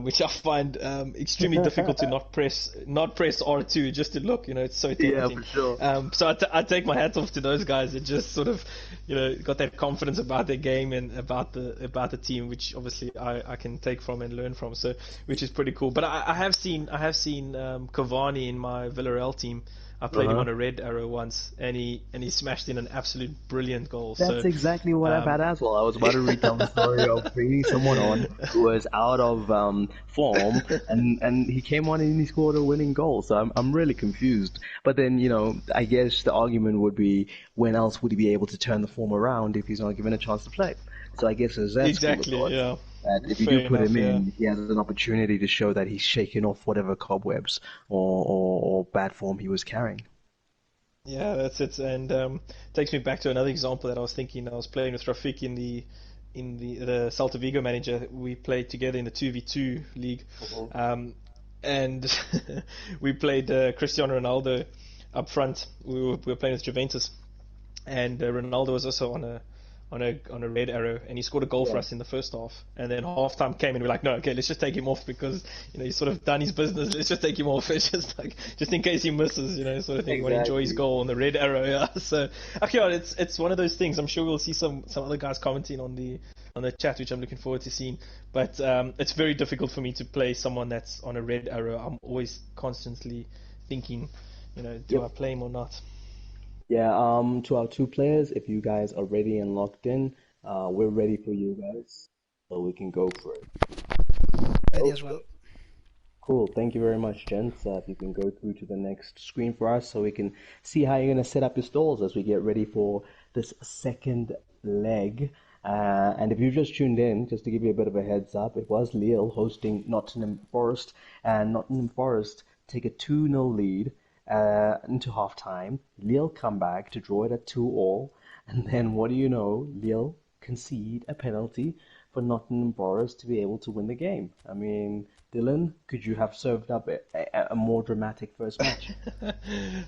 which I find extremely difficult to not press R2 just to look. It's so Yeah, tempting. for sure. So I take my hat off to those guys that just sort of got that confidence about their game and about the team, which obviously I can take from and learn from. So which is pretty cool. But I have seen Cavani in my Villarreal team. I played him Uh-huh. on a red arrow once, and he smashed in an absolute brilliant goal. That's So, exactly what I've had um, as well. I was about to retell the story of bringing someone on who was out of form, and he came on and he scored a winning goal. So I'm really confused. But then, I guess the argument would be, when else would he be able to turn the form around if he's not given a chance to play? So I guess there's that school of exactly, thought, yeah, that if you do fair put him enough, yeah. in, he has an opportunity to show that he's shaking off whatever cobwebs or bad form he was carrying. Yeah, that's it. And takes me back to another example that I was thinking. I was playing with Rafik in the Celta Vigo manager. We played together in the 2v2 league, Mhm. um, and we played Cristiano Ronaldo up front. We were playing with Juventus, and Ronaldo was also on a red arrow, and he scored a goal for Yeah, us in the first half. And then half time came, and we're like, no, okay, let's just take him off because he's sort of done his business. Let's just take him off. It's just like just in case he misses, sort of thing. We want to enjoy his exactly. goal on the red arrow. Yeah. So okay, well, it's one of those things. I'm sure we'll see some other guys commenting on the chat, which I'm looking forward to seeing. But it's very difficult for me to play someone that's on a red arrow. I'm always constantly thinking, do Yep. I play him or not? Yeah, to our two players, if you guys are ready and locked in, we're ready for you guys. So we can go for it. Ready as well. Okay. Cool. Thank you very much, gents. If you can go through to the next screen for us so we can see how you're going to set up your stalls as we get ready for this second leg. And if you've just tuned in, just to give you a bit of a heads up, it was Lille hosting Nottingham Forest, and Nottingham Forest take a 2-0 lead into half time. Lille come back to draw it at 2-all, and then what do you know? Lille concede a penalty for Nottingham Forest to be able to win the game. I mean, Dylan, could you have served up a more dramatic first match?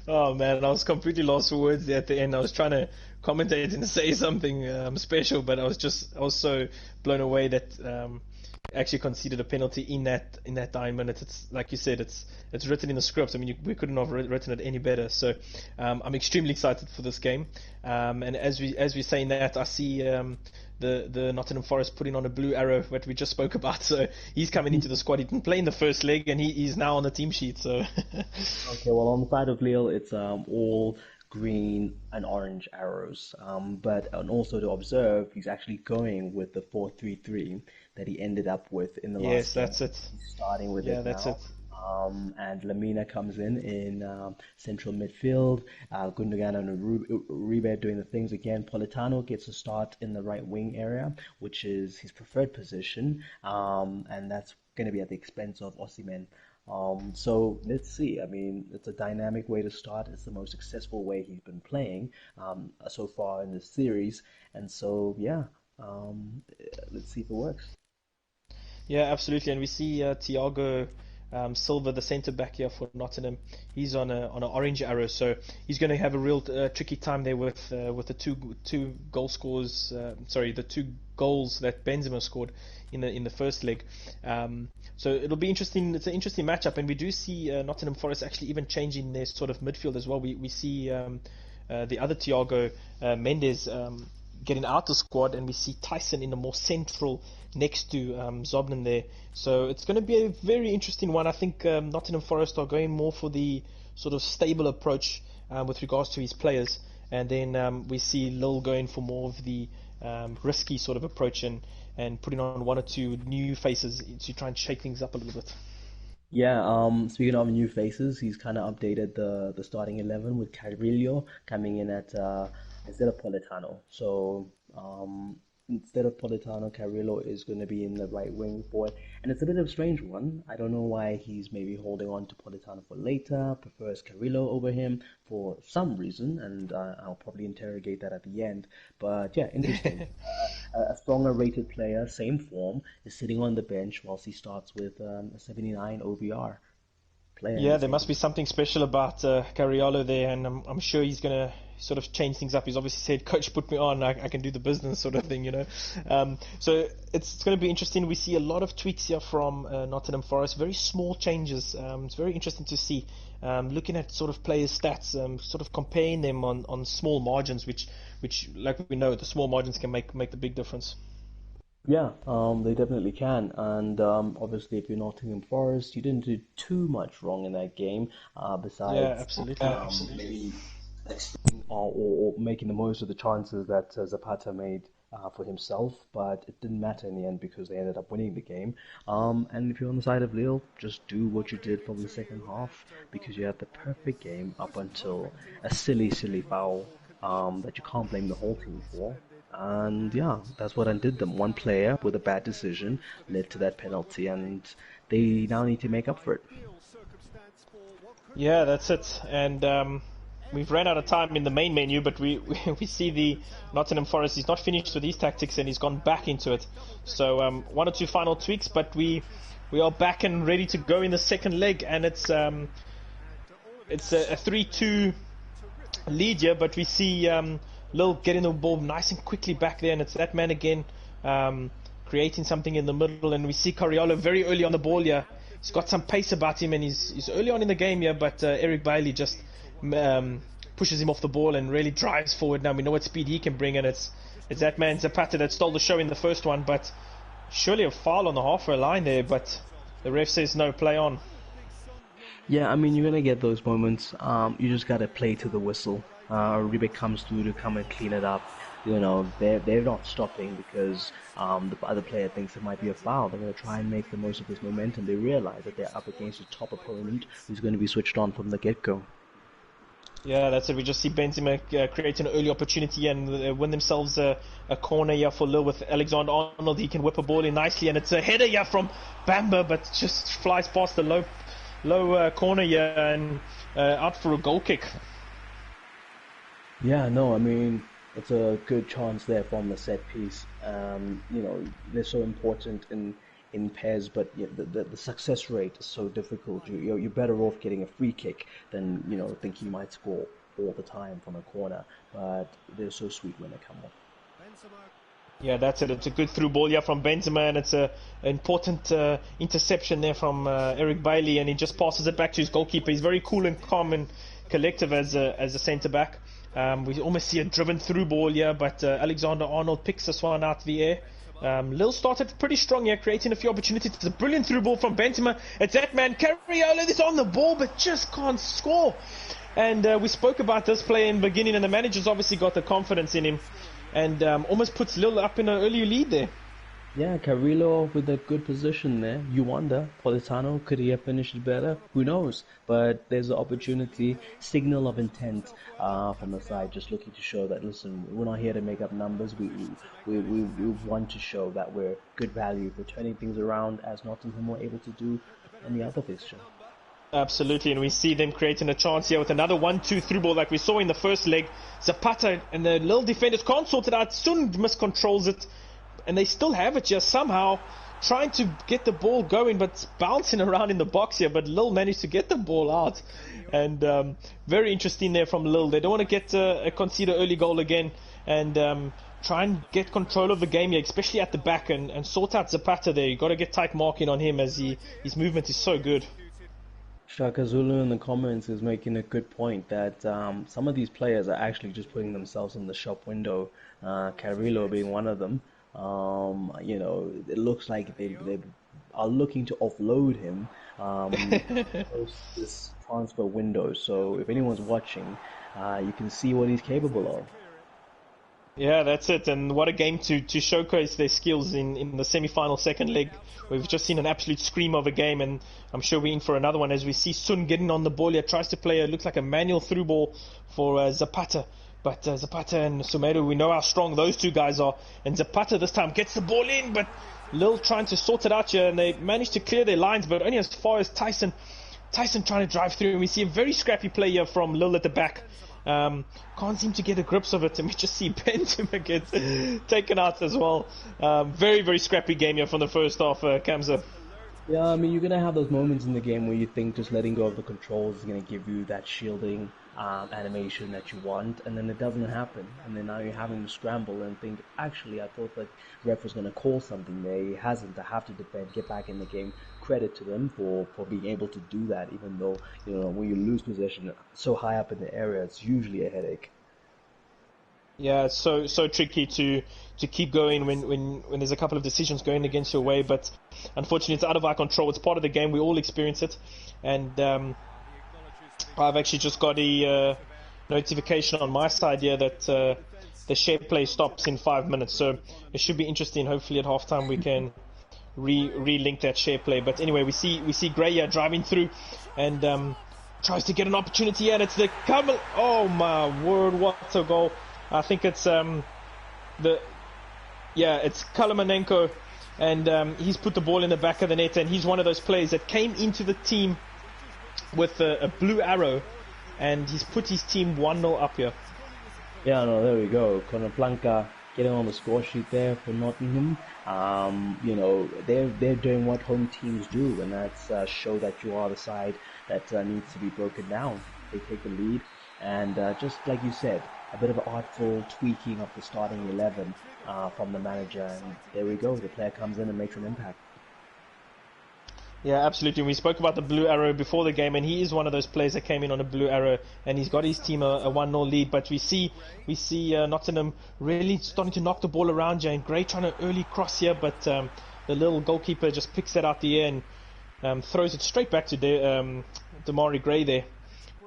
Oh man, I was completely lost for words there at the end. I was trying to commentate and say something special, but I was so blown away that actually conceded a penalty in that dying minute. It's like you said, it's written in the script. I mean, we couldn't have written it any better. So I'm extremely excited for this game. And as we saying that, I see the Nottingham Forest putting on a blue arrow, what we just spoke about. So he's coming into the squad. He didn't play in the first leg, and he's now on the team sheet. So Okay, well, on the side of Lille, it's all green and orange arrows. And also to observe, he's actually going with the 4-3-3 that he ended up with in the yes, last game. that's it. He's starting with Yeah, it that's it. now. And Lamina comes in central midfield. Gundogan and Uribe doing the things again. Politano gets a start in the right wing area, which is his preferred position, and that's going to be at the expense of Osimhen. So let's see. I mean, it's a dynamic way to start. It's the most successful way he's been playing so far in this series, and so yeah, let's see if it works. Yeah, absolutely. And we see Thiago Silva, the centre back here for Nottingham. He's on an orange arrow, so he's going to have a real tricky time there with the two goal scores. Sorry, the two goals that Benzema scored in the first leg. So it'll be interesting. It's an interesting matchup, and we do see Nottingham Forest actually even changing their sort of midfield as well. We see the other Thiago Mendes. Getting out the squad, and we see Tyson in the more central next to Zobnin there. So it's going to be a very interesting one. I think Nottingham Forest are going more for the sort of stable approach with regards to his players, and then we see Lille going for more of the risky sort of approach and putting on one or two new faces to try and shake things up a little bit. Yeah, speaking of new faces, he's kind of updated the starting 11 with Carrillo coming in at instead of Politano. So instead of Politano, Carrillo is going to be in the right wing for it. And it's a bit of a strange one. I don't know why he's maybe holding on to Politano for later, prefers Carrillo over him for some reason, and I'll probably interrogate that at the end. But yeah, interesting. A stronger rated player, same form, is sitting on the bench whilst he starts with a 79 OVR player in Yeah, the there same must be position. something special about Cariolo there, and I'm sure he's gonna sort of changed things up. He's obviously said, "Coach, put me on. I can do the business," sort of thing, you know. So it's going to be interesting. We see a lot of tweaks here from Nottingham Forest. Very small changes. It's very interesting to see. Looking at sort of players' stats, sort of comparing them on small margins, which like we know, the small margins can make the big difference. Yeah, they definitely can. And obviously, if you're Nottingham Forest, you didn't do too much wrong in that game, Yeah, besides absolutely. maybe or making the most of the chances that Zapata made for himself. But it didn't matter in the end because they ended up winning the game. And if you're on the side of Lille, just do what you did from the second half because you had the perfect game up until a silly foul that you can't blame the whole team for. And yeah, that's what undid them. One player with a bad decision led to that penalty, and they now need to make up for it. Yeah, that's it. And we've ran out of time in the main menu, but we see the Nottingham Forest. He's not finished with these tactics, and he's gone back into it. So one or two final tweaks, but we are back and ready to go in the second leg, and it's a 3-2 lead here, but we see Lille getting the ball nice and quickly back there, and it's that man again creating something in the middle, and we see Cariolo very early on the ball here. He's got some pace about him, and he's early on in the game here, but Eric Bailey just pushes him off the ball and really drives forward. Now we know what speed he can bring, and it's that man Zapata that stole the show in the first one, but surely a foul on the halfway line there, but the ref says no, play on. Yeah, I mean, you're going to get those moments. You just got to play to the whistle. Ribet comes through to come and clean it up. You know, they're not stopping because the other player thinks it might be a foul. They're going to try and make the most of this momentum. They realize that they're up against a top opponent who's going to be switched on from the get-go. Yeah, that's it. We just see Benzema create an early opportunity and win themselves a corner here for Lille with Alexander Arnold. He can whip a ball in nicely, and it's a header here from Bamba, but just flies past the low corner here and out for a goal kick. Yeah, no, I mean, it's a good chance there from the set piece. You know, they're so important in pairs, but yeah, the success rate is so difficult. You're better off getting a free kick than, you know, thinking you might score all the time from a corner. But they're so sweet when they come off. Yeah, that's it. It's a good through ball here from Benzema, and it's an important interception there from Eric Bailey, and he just passes it back to his goalkeeper. He's very cool and calm and collective as a centre back. We almost see a driven through ball here, but Alexander Arnold picks this one out the air. Lille started pretty strong here, creating a few opportunities. It's a brilliant through ball from Benzema. It's that man, Cariolo, that's on the ball, but just can't score. And we spoke about this play in the beginning, and the manager's obviously got the confidence in him, and almost puts Lille up in an early lead there. Yeah, Carrillo with a good position there. You wonder, Politano, could he have finished it better? Who knows? But there's an opportunity, signal of intent from the side, just looking to show that, listen, we're not here to make up numbers. We want to show that we're good value for turning things around, as Nottingham were able to do in the other fixture. Absolutely, and we see them creating a chance here with another 1-2 through ball like we saw in the first leg. Zapata and the Lille defenders can't sort it out. Sun miscontrols it, and they still have it here somehow, trying to get the ball going, but it's bouncing around in the box here. But Lille managed to get the ball out, and very interesting there from Lille. They don't want to get concede an early goal again, and try and get control of the game here, especially at the back, and sort out Zapata there. You got to get tight marking on him as his movement is so good. Shaka Zulu in the comments is making a good point that some of these players are actually just putting themselves in the shop window. Carrillo being one of them. You know, it looks like they are looking to offload him post this transfer window. So if anyone's watching, you can see what he's capable of. Yeah, that's it. And what a game to showcase their skills in the semi-final second leg. We've just seen an absolute scream of a game, and I'm sure we're in for another one as we see Sun getting on the ball here, tries to play looks like a manual through ball for Zapata. But Zapata and Sumeru, we know how strong those two guys are. And Zapata this time gets the ball in, but Lille trying to sort it out here, and they manage to clear their lines, but only as far as Tyson trying to drive through. And we see a very scrappy play here from Lille at the back. Can't seem to get a grips of it, and we just see Benzema get taken out as well. Very, very scrappy game here from the first half, Kamza. Yeah, I mean, you're gonna have those moments in the game where you think just letting go of the controls is gonna give you that shielding animation that you want, and then it doesn't happen, and then now you're having to scramble and think, actually, I thought that ref was gonna call something there. He hasn't. I have to defend, get back in the game. Credit to them for being able to do that, even though when you lose possession so high up in the area, it's usually a headache. Yeah, it's so tricky to keep going when there's a couple of decisions going against your way, but unfortunately it's out of our control. It's part of the game. We all experience it, and I've actually just got a notification on my side here that the share play stops in 5 minutes. So it should be interesting. Hopefully at halftime we can re-link that share play. But anyway, we see Gray here driving through and tries to get an opportunity, and it's the Kamal. Oh my word! What a goal! I think it's the it's Kalamanenko, and he's put the ball in the back of the net, and he's one of those players that came into the team with a blue arrow, and he's put his team 1-0 up here. Yeah, no, there we go. Blanca getting on the score sheet there for Nottingham. They're doing what home teams do, and that's show that you are the side that needs to be broken down. They take the lead, and just like you said, a bit of artful tweaking of the starting 11 from the manager, and there we go. The player comes in and makes an impact. Yeah, absolutely. We spoke about the blue arrow before the game, and he is one of those players that came in on a blue arrow, and he's got his team a 1-0 lead. But we see Nottingham really starting to knock the ball around here, and Gray trying to early cross here, but the little goalkeeper just picks it out the air and throws it straight back to Damari Gray there,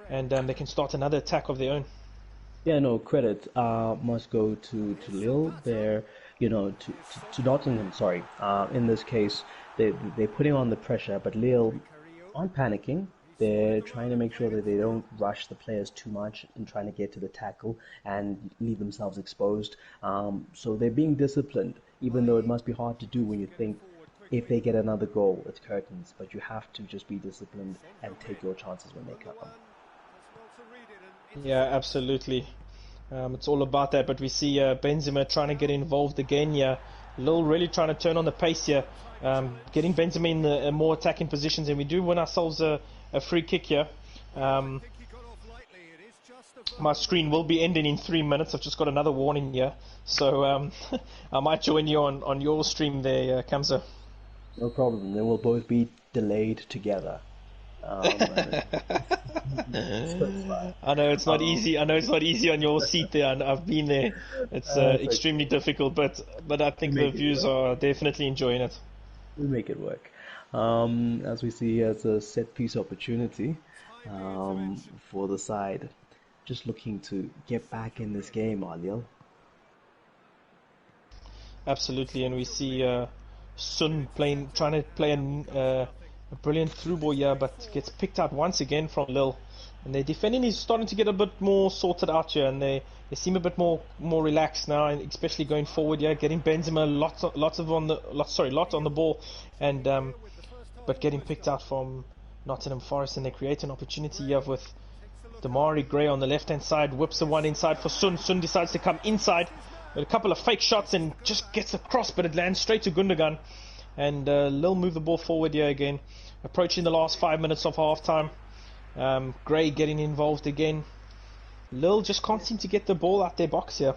and they can start another attack of their own. Yeah, no, credit must go to Lille. They're, to Nottingham, sorry. In this case, they're putting on the pressure, but Lille aren't panicking. They're trying to make sure that they don't rush the players too much in trying to get to the tackle and leave themselves exposed. So they're being disciplined, even though it must be hard to do when you think if they get another goal, it's curtains. But you have to just be disciplined and take your chances when they come. Yeah, absolutely. It's all about that, but we see Benzema trying to get involved again here. Lille really trying to turn on the pace here, getting Benzema in the more attacking positions, and we do win ourselves a free kick here. My screen will be ending in 3 minutes. I've just got another warning here, so I might join you on your stream there, Kamza. No problem. Then we'll both be delayed together. I know it's not easy. I know it's not easy on your seat there. I've been there. It's extremely difficult, but I think the viewers are definitely enjoying it. We'll make it work. As we see, as a set piece opportunity for the side, just looking to get back in this game, Alil. Absolutely, and we see Sun trying to play a brilliant through ball here, but gets picked out once again from Lille. And their defending is starting to get a bit more sorted out here, and they seem a bit more relaxed now, and especially going forward here, getting Benzema lot on the ball, and but getting picked out from Nottingham Forest, and they create an opportunity here with Damari Gray on the left hand side, whips the one inside for Sun. Sun decides to come inside with a couple of fake shots and just gets across, but it lands straight to Gundogan. And Lille move the ball forward here again, approaching the last 5 minutes of half time. Gray getting involved again. Lille just can't seem to get the ball out their box here.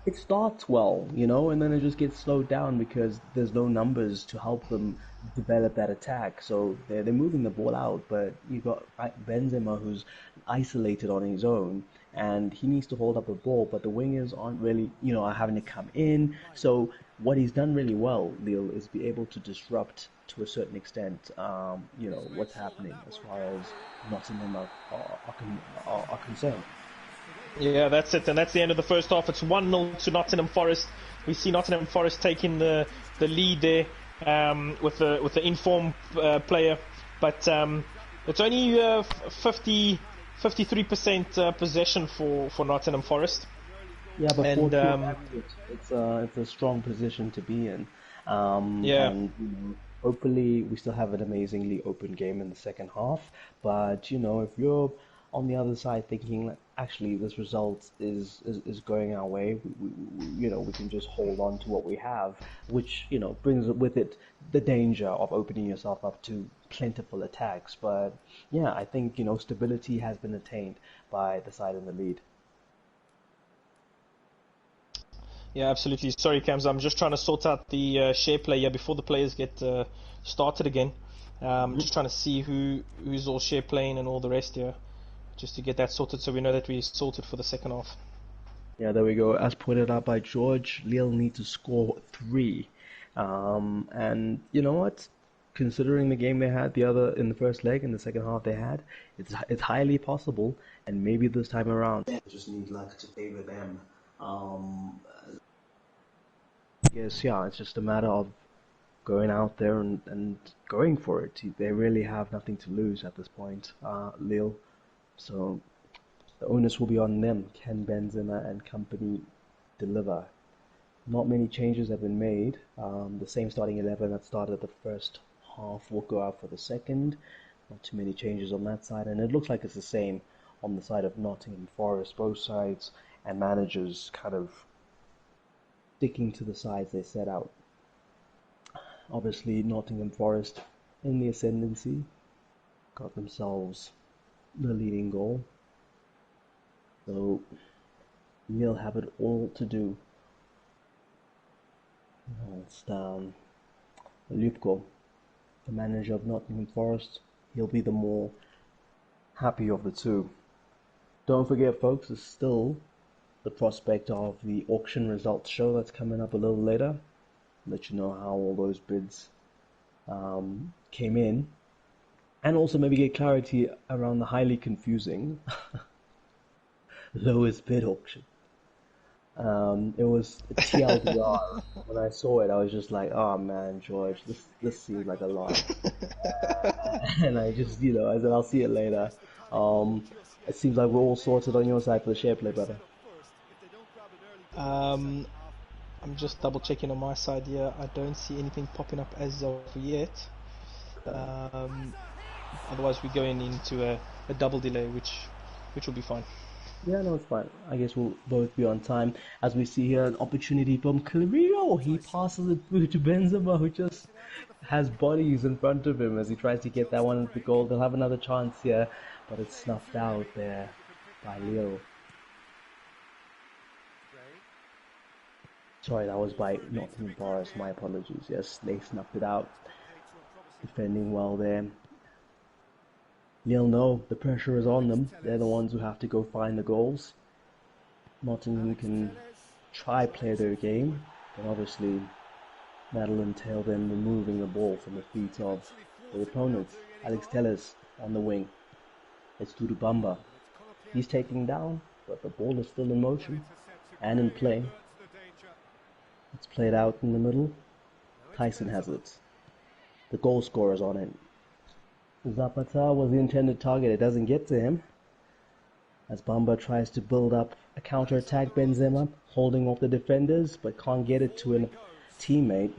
It starts well, and then it just gets slowed down because there's no numbers to help them develop that attack. So they're moving the ball out, but you got Benzema who's isolated on his own, and he needs to hold up the ball, but the wingers aren't really, are having to come in. So what he's done really well, Lille, is be able to disrupt to a certain extent, what's happening as far as Nottingham are concerned. Yeah, that's it, and that's the end of the first half. It's 1-0 to Nottingham Forest. We see Nottingham Forest taking the lead there with the informed player, but it's only 53% possession for Nottingham Forest. Yeah, but it's a strong position to be in. And hopefully we still have an amazingly open game in the second half. But if you're on the other side thinking that actually this result is going our way. We can just hold on to what we have, which brings with it the danger of opening yourself up to plentiful attacks. But yeah, I think stability has been attained by the side in the lead. Yeah, absolutely. Sorry, Cams, I'm just trying to sort out the share play here before the players get started again. Just trying to see who's all share playing and all the rest here, just to get that sorted so we know that we sorted for the second half. Yeah, there we go. As pointed out by George, Lille need to score three. And you know what? Considering the game they had the other in the first leg and the second half they had, it's highly possible, and maybe this time around. They just need luck to favor them. Yes, yeah, it's just a matter of going out there and going for it. They really have nothing to lose at this point, Lille. So the onus will be on them. Can Benzema and company deliver? Not many changes have been made. The same starting 11 that started the first half will go out for the second. Not too many changes on that side, and it looks like it's the same on the side of Nottingham Forest. Both sides and managers kind of sticking to the sides they set out. Obviously, Nottingham Forest in the ascendancy got themselves the leading goal. So Lille have it all to do. It's Lupko, the manager of Nottingham Forest. He'll be the more happy of the two. Don't forget, folks, there's still the prospect of the auction results show that's coming up a little later. Let you know how all those bids came in, and also maybe get clarity around the highly confusing lowest bid auction. It was a TLDR. When I saw it, I was just like, "Oh man, George, this seems like a lot." And I just, I said, "I'll see it later." It seems like we're all sorted on your side for the share play, brother. I'm just double checking on my side here. I don't see anything popping up as of yet. Otherwise, we're going into a double delay, which will be fine. Yeah, no, it's fine. I guess we'll both be on time. As we see here, an opportunity from Carrillo. He passes it through to Benzema, who just has bodies in front of him as he tries to get that one at the goal. They'll have another chance here, but it's snuffed out there by Leo. Sorry, that was by Nottingham Forest. My apologies. Yes, they snuffed it out. Defending well there. Lille know the pressure is on them. They're the ones who have to go find the goals. Nottingham can try play their game, but obviously that'll entail them removing the ball from the feet of their opponents. Alex Telles on the wing. It's Dudu Bamba. He's taking down, but the ball is still in motion and in play. It's played out in the middle. Tyson has it. The goal scorer's on it. Zapata was the intended target. It doesn't get to him. As Bamba tries to build up a counter-attack, Benzema holding off the defenders, but can't get it to a teammate.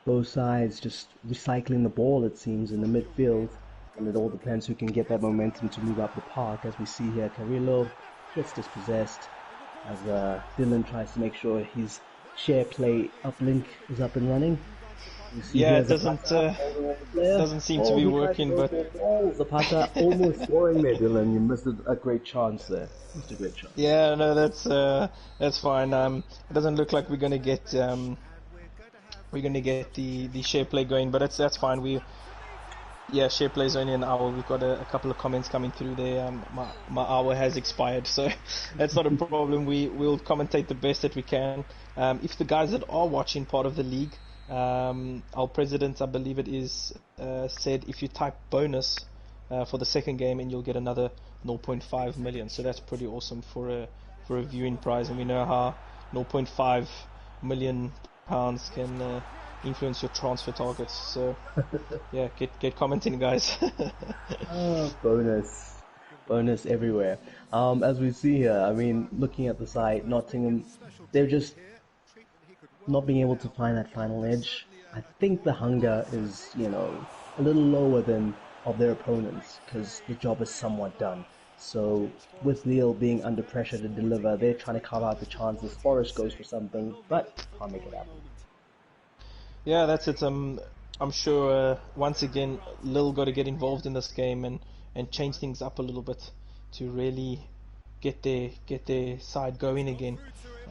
Both sides just recycling the ball, it seems, in the midfield. And it all depends who can get that momentum to move up the park. As we see here, Carrillo gets dispossessed as Dylan tries to make sure his share play uplink is up and running. Yeah, it doesn't seem to be working, but Zapata almost scoring there, Dylan. You missed a great chance there. Missed a great chance. Yeah, no, that's fine. It doesn't look like we're gonna get the share play going, but that's fine. Share play is only an hour. We've got a couple of comments coming through there. My hour has expired, so that's not a problem. We'll commentate the best that we can. If the guys that are watching part of the league, our president, I believe it is, said if you type bonus for the second game, and you'll get another 0.5 million. So that's pretty awesome for a viewing prize, and we know how 0.5 million pounds can influence your transfer targets. So yeah, get commenting, guys. Bonus everywhere. As we see here, I mean, looking at the side, Nottingham, they're just not being able to find that final edge. I think the hunger is, a little lower than of their opponents because the job is somewhat done. So with Lille being under pressure to deliver, they're trying to carve out the chances. Forrest goes for something, but can't make it happen. Yeah, that's it. I'm sure once again Lil got to get involved in this game and change things up a little bit to really get their side going again.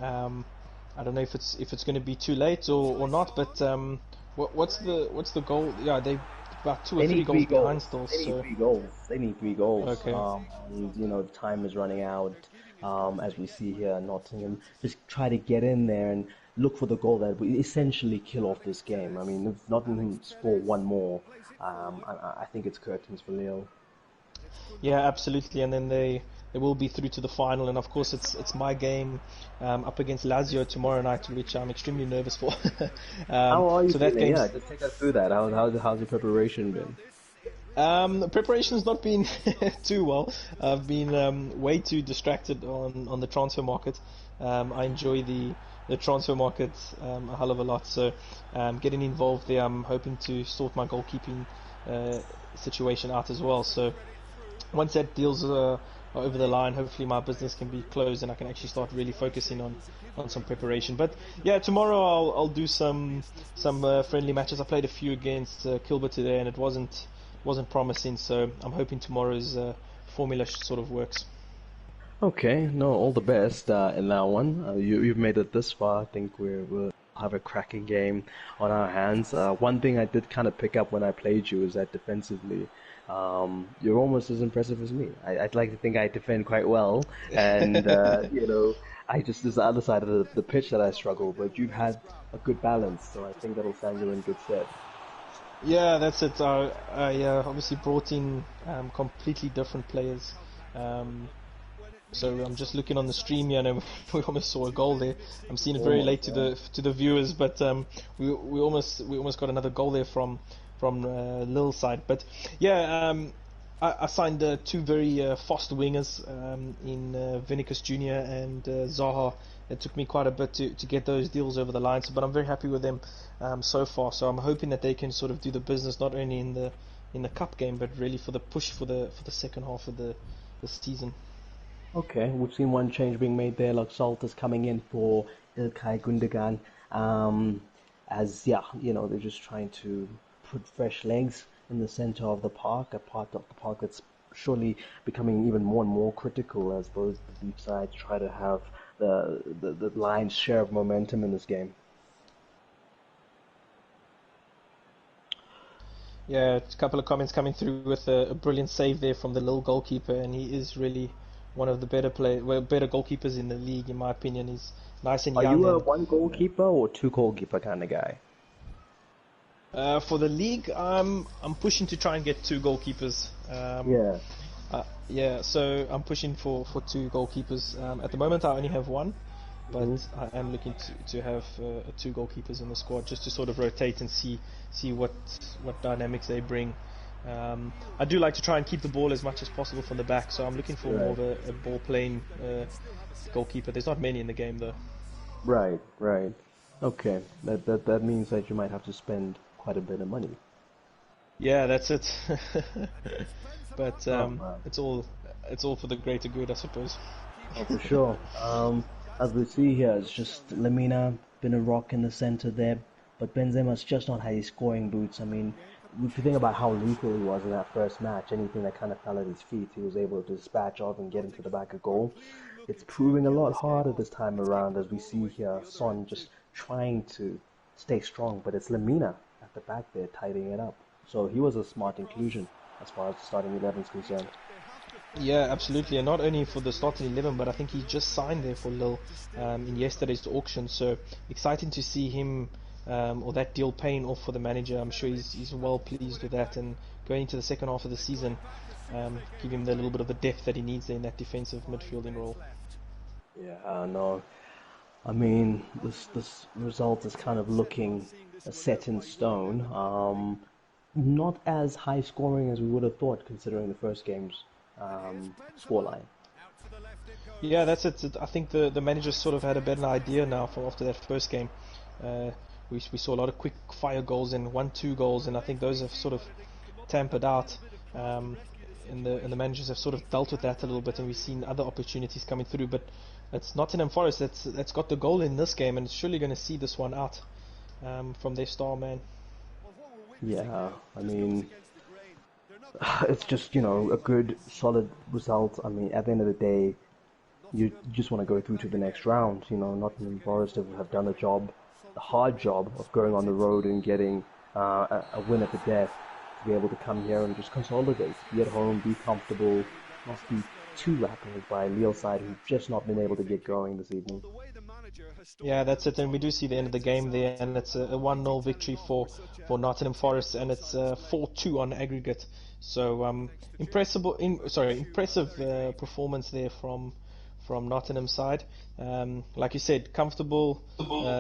Um, I don't know if it's going to be too late or not, but what's the goal? Yeah, they about two or They three need goals three behind goals. still. They need So three goals. They need three goals. okay. And the time is running out. As we see here, Nottingham just try to get in there and look for the goal that will essentially kill off this game. I mean, if Nottingham score one more, I think it's curtains for Lille. Yeah, absolutely. And then they will be through to the final. And of course, it's my game up against Lazio tomorrow night, which I'm extremely nervous for. How are you So that feeling? Yeah, game's just take us through that. How's the preparation been? the preparation's not been too well. I've been way too distracted on the transfer market. I enjoy the transfer market a hell of a lot. So getting involved there, I'm hoping to sort my goalkeeping uh, situation out as well. So once that deals are over the line, hopefully my business can be closed and I can actually start really focusing on some preparation. But yeah, tomorrow I'll do some friendly matches. I played a few against Kilburn today, and it wasn't promising. So I'm hoping tomorrow's formula sort of works. Okay, no, all the best in that one. You've made it this far. I think we'll have a cracking game on our hands. One thing I did kind of pick up when I played you is that defensively, you're almost as impressive as me. I'd like to think I defend quite well, and I just there's the other side of the pitch that I struggle. But you've had a good balance, so I think that'll stand you in good stead. Yeah, that's it. I obviously brought in completely different players. Um, So I'm just looking on the stream here, and we almost saw a goal there. I'm seeing it very Almost, late to yeah. the viewers, but we almost got another goal there from Lille side. But yeah, I signed two very fast wingers in Vinicius Jr. and Zaha. It took me quite a bit to get those deals over the line, but I'm very happy with them so far. So I'm hoping that they can sort of do the business not only in the cup game, but really for the push for the second half of the season. Okay, we've seen one change being made there. Like Salt is coming in for Ilkay Gundogan. Um, as yeah, they're just trying to put fresh legs in the center of the park, a part of the park that's surely becoming even more and more critical as both the deep sides try to have the lion's share of momentum in this game. Yeah, a couple of comments coming through with a brilliant save there from the little goalkeeper, and he is really one of the better goalkeepers in the league, in my opinion. He's nice and Are young, you a and one goalkeeper or two goalkeeper kind of guy? for the league, I'm pushing to try and get two goalkeepers. Yeah. Yeah, so I'm pushing for two goalkeepers. At the moment, I only have one, but Hmm. I am looking to have two goalkeepers in the squad just to sort of rotate and see what dynamics they bring. I do like to try and keep the ball as much as possible from the back, so I'm looking for more Right. of a ball playing goalkeeper. There's not many in the game though. Right, right. Okay, that means that you might have to spend quite a bit of money. Yeah, that's it. But Oh man. it's all for the greater good, I suppose. Oh, for sure. As we see here, it's just Lamina been a rock in the center there, but Benzema's just not had his scoring boots. I mean, if you think about how lethal he was in that first match, anything that kind of fell at his feet, he was able to dispatch off and get into the back of goal. It's proving a lot harder this time around, as we see here, Son just trying to stay strong, but it's Lamina at the back there tidying it up. So he was a smart inclusion as far as the starting 11 is concerned. Yeah, absolutely, and not only for the starting 11, but I think he just signed there for Lille in yesterday's auction. So exciting to see him or that deal paying off for the manager. I'm sure he's well pleased with that, and going into the second half of the season, give him the little bit of the depth that he needs there in that defensive midfielding role. Yeah, no. I mean, this result is kind of looking set in stone. Not as high scoring as we would have thought, considering the first game's scoreline. Yeah, that's it. I think the manager sort of had a better idea now from after that first game. Uh, we saw a lot of quick fire goals and 1-2 goals, and I think those have sort of tampered out Um, and the managers have sort of dealt with that a little bit, and we've seen other opportunities coming through. But it's Nottingham Forest that's got the goal in this game, and it's surely going to see this one out from their star man. Yeah, I mean, it's just, you know, a good, solid result. I mean, at the end of the day, you just want to go through to the next round. You know, Nottingham Forest have done a job, a hard job of going on the road and getting a win at the death to be able to come here and just consolidate, be at home, be comfortable, not be too rattled by Lille side who've just not been able to get going this evening. Yeah, that's it. And we do see the end of the game there, and it's a 1-0 victory for Nottingham Forest, and it's 4-2 on aggregate. So impressive performance there from Nottingham side. Like you said, comfortable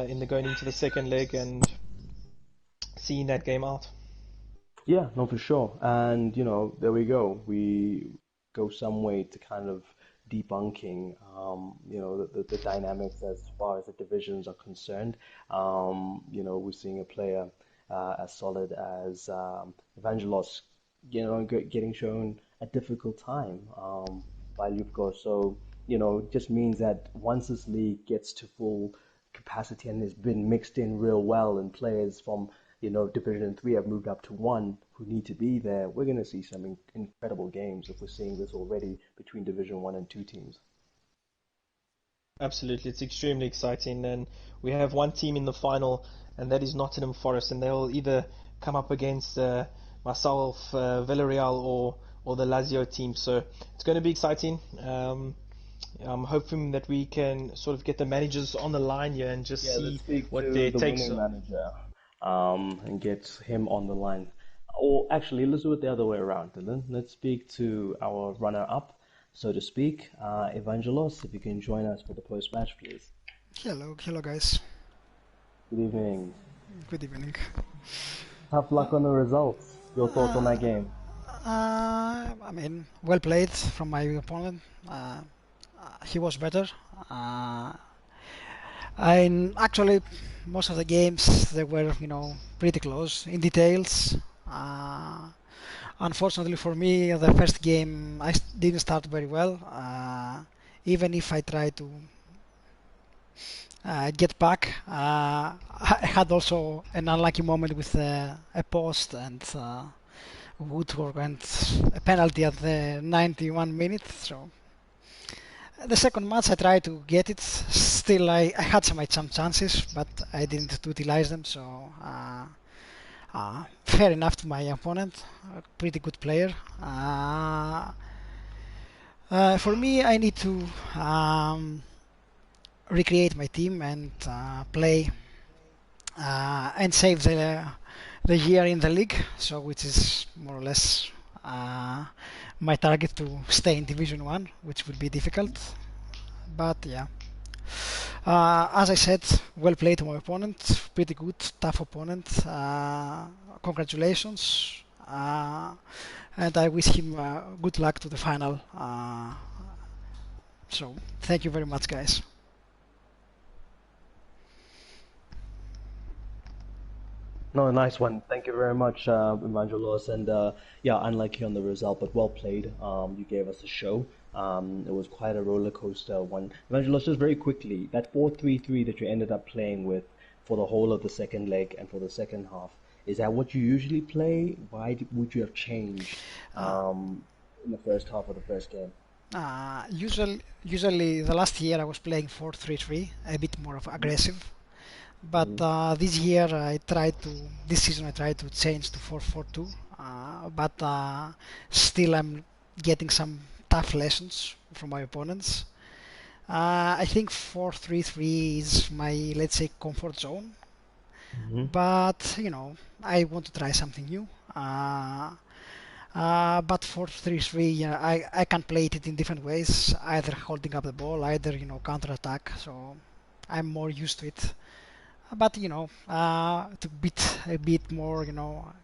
in the going into the second leg and seeing that game out. Yeah, no, for sure. And, you know, there we go. We go some way to kind of debunking, you know, the dynamics as far as the divisions are concerned. You know, we're seeing a player as solid as Evangelos, you know, getting shown a difficult time by Lubko. So, you know, it just means that once this league gets to full capacity and has been mixed in real well, and players from Division Three have moved up to one who need to be there, we're going to see some incredible games if we're seeing this already between Division One and two teams. Absolutely, it's extremely exciting, and we have one team in the final, and that is Nottingham Forest, and they'll either come up against myself, Villarreal, or the Lazio team. So it's going to be exciting. I'm hoping that we can sort of get the managers on the line here and just Yeah, let's see speak what to their the takes winning are. manager and get him on the line. Or actually, let's do it the other way around, Dylan. Let's speak to our runner-up, so to speak, Evangelos, if you can join us for the post-match, please. Hello, guys. Good evening. Good evening. Tough luck on the results. Your thoughts on Uh, that game? I mean, well played from my opponent. He was better. Uh, I actually most of the games they were pretty close in details. Uh, Unfortunately for me, the first game didn't start very well. Even if I tried to get back, I had also an unlucky moment with a post and woodwork and a penalty at the 91 minute. So the second match I tried to get it. Still, I had some chances, but I didn't utilize them. So fair enough to my opponent, a pretty good player. For me, I need to recreate my team and play and save the year in the league. So, which is more or less uh, my target to stay in Division One, which will be difficult. But yeah, as I said, well played to my opponent. Pretty good, tough opponent. Congratulations. And I wish him good luck to the final. So thank you very much, guys. No, nice one. Thank you very much, Evangelos. And yeah, unlucky on the result, but well played. You gave us a show. It was quite a roller coaster one. Evangelos, just very quickly, that 4-3-3 that you ended up playing with for the whole of the second leg and for the second half, is that what you usually play? Would you have changed Uh, in the first half of the first game? usually the last year I was playing 4-3-3, a bit more of aggressive. But Mm-hmm. this season I tried to change to 4-4-2. But still I'm getting some tough lessons from my opponents. I think 4-3-3 is my, let's say, comfort zone. Mm-hmm. But I want to try something new. But 4-3-3, I can play it in different ways, either holding up the ball, either counter attack. So I'm more used to it. But to bit a bit more,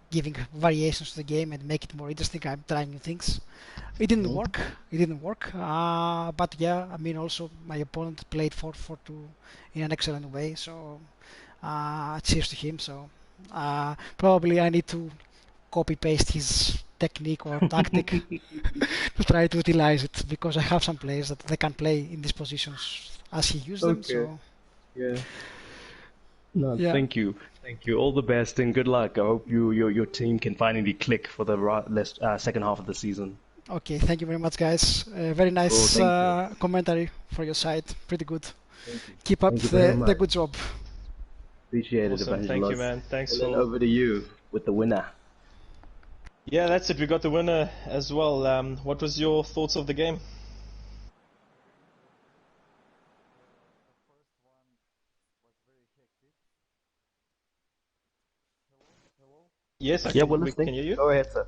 giving variations to the game and make it more interesting. I'm trying new things. It didn't Mm-hmm. work. It didn't work. But yeah, I mean, also my opponent played 4-4-2 in an excellent way. So cheers to him. So probably I need to copy paste his technique or tactic to try to utilize it because I have some players that they can play in these positions as he used them. Okay. So Yeah. No, yeah, thank you. Thank you. All the best and good luck. I hope your team can finally click for the second half of the season. okay. Thank you very much, guys. Very Cool. nice Thank you. commentary for your side. Pretty good. Thank you. Keep up Thank you very the much. good job. Appreciate it, Awesome. Thank you, Evangelos. man. Thanks Dylan, for. over to you with the winner. Yeah, that's it. We got the winner as well. What was your thoughts of the game? Yes, I Yeah, can. we're We listening. can hear you. Go ahead, sir.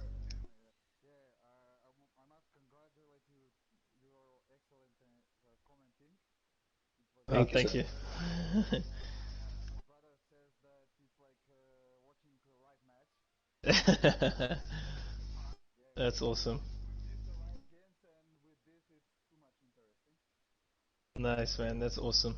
Thank you, Thank sir. you. That's awesome. Nice, man. That's awesome.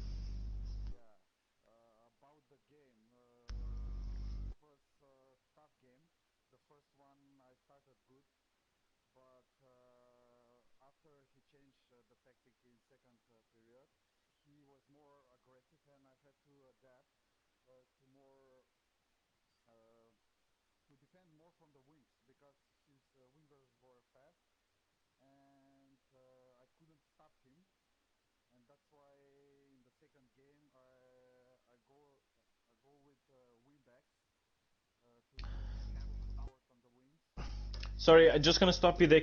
Sorry, I'm just gonna stop you there.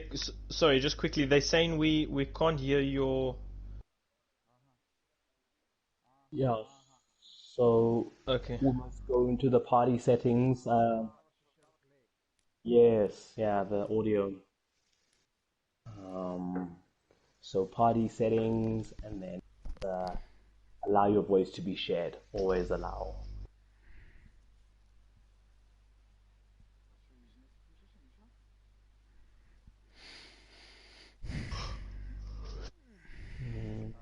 Sorry, just quickly. They're saying we can't hear your. Yeah. So Okay. we must go into the party settings. Yes, yeah, the audio. Um, so party settings, and then uh, allow your voice to be shared. Always allow. Mm.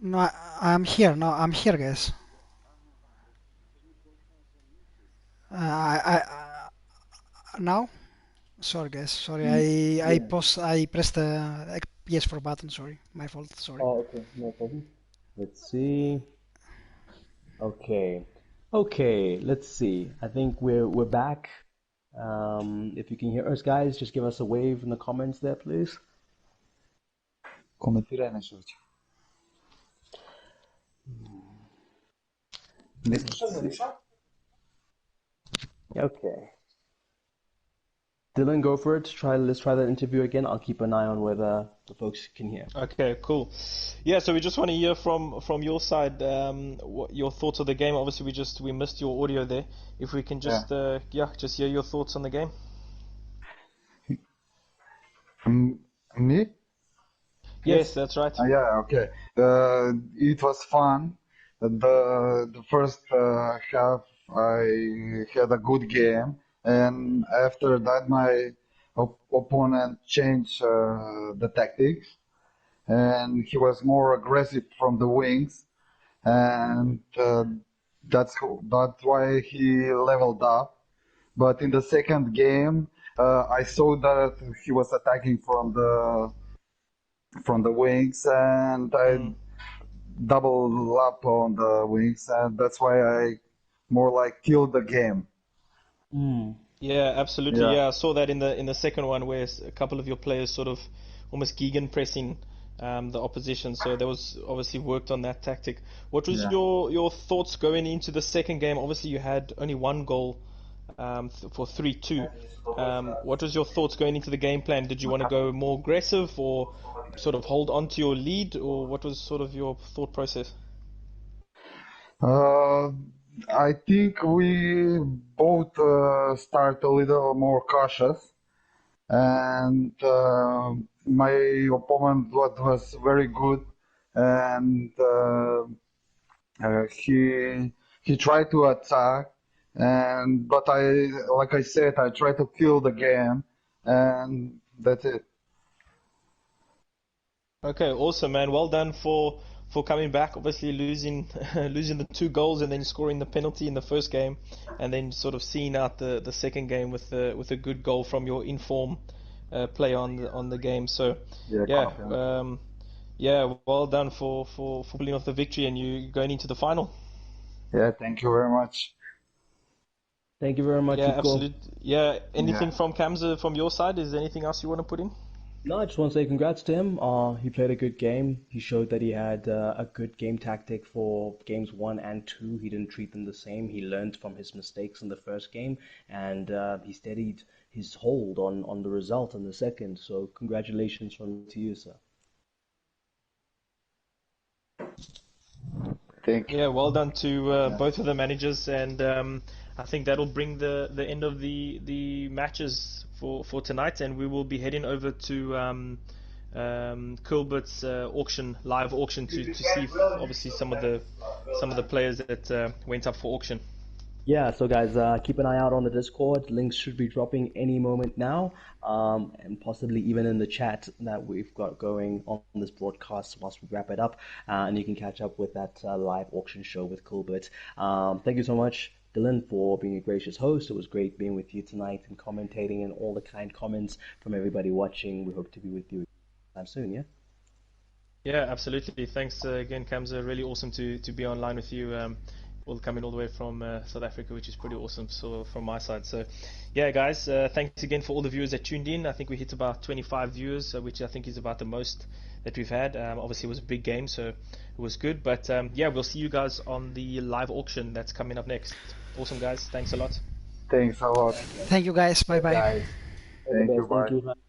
No, I'm here. No, I'm here, guys. Now. Sorry, guys. Sorry, Yeah. I pressed the yes for button. Sorry, my fault. Sorry. Oh, okay, no problem. Let's see. Okay. Okay, let's see. I think we're back. If you can hear us, guys, just give us a wave in the comments there, please. Коментирай нещо вече. Не слушам. Okay. Dylan, go for it. Let's try that interview again. I'll keep an eye on whether the folks can hear. Okay. Cool. Yeah. So we just want to hear from your side, what your thoughts of the game. Obviously, we missed your audio there. If we can Yeah. just just hear your thoughts on the game. Me? Yes, Yes. that's right. Yeah, okay. It was fun. The first half, I had a good game, and after that, my opponent changed the tactics, and he was more aggressive from the wings, and that's why he leveled up. But in the second game, I saw that he was attacking from the wings, and I Mm. double up on the wings, and that's why I more like killed the game. Mm. Yeah, absolutely. Yeah, Yeah, I saw that in the second one where a couple of your players sort of almost gegen pressing the opposition. So there was obviously worked on that tactic. What was yeah. your thoughts going into the second game? Obviously, you had only one goal for 3-2. What was your thoughts going into the game plan? Did you want to go more aggressive or sort of hold on to your lead, or what was sort of your thought process? Uh, I think we both start a little more cautious, and my opponent was very good, and he tried to attack, and but like I said, I tried to kill the game, and that's it. Okay, awesome, man. Well done for coming back. Obviously losing losing the two goals and then scoring the penalty in the first game, and then sort of seeing out the second game with a good goal from your inform play on the game. So, Yeah, yeah, confident. yeah, well done for pulling off the victory and you going into the final. Yeah, thank you very much. Thank you very much, Yeah, Uko. absolute. Yeah, Yeah. anything from Kamza from your side? Is there anything else you want to put in? No, I just want to say congrats to him. He played a good game. He showed that he had a good game tactic for games one and two. He didn't treat them the same. He learned from his mistakes in the first game, and he steadied his hold on the result in the second. So congratulations from to you, sir. Thank you. Yeah, well done to Yeah. both of the managers, and I think that'll bring the end of the matches for tonight, and we will be heading over to Kulbert's auction live auction to see obviously some of the players that went up for auction. Yeah, so guys, keep an eye out on the Discord. Links should be dropping any moment now, and possibly even in the chat that we've got going on this broadcast whilst we wrap it up. And you can catch up with that live auction show with Colbert. Thank you so much, Dylan, for being a gracious host. It was great being with you tonight and commentating and all the kind comments from everybody watching. We hope to be with you sometime soon, yeah? Yeah, absolutely. Thanks again, Kamza. Really awesome to be online with you. All coming all the way from South Africa, which is pretty awesome. So from my side, so yeah, guys, thanks again for all the viewers that tuned in. I think we hit about 25 viewers, which I think is about the most that we've had. Obviously, it was a big game, so it was good. But yeah, we'll see you guys on the live auction that's coming up next. Awesome, guys. Thanks a lot. Thanks a lot, Thank you guys. Bye bye. guys. All the Thank you. best. Thank Bye. you.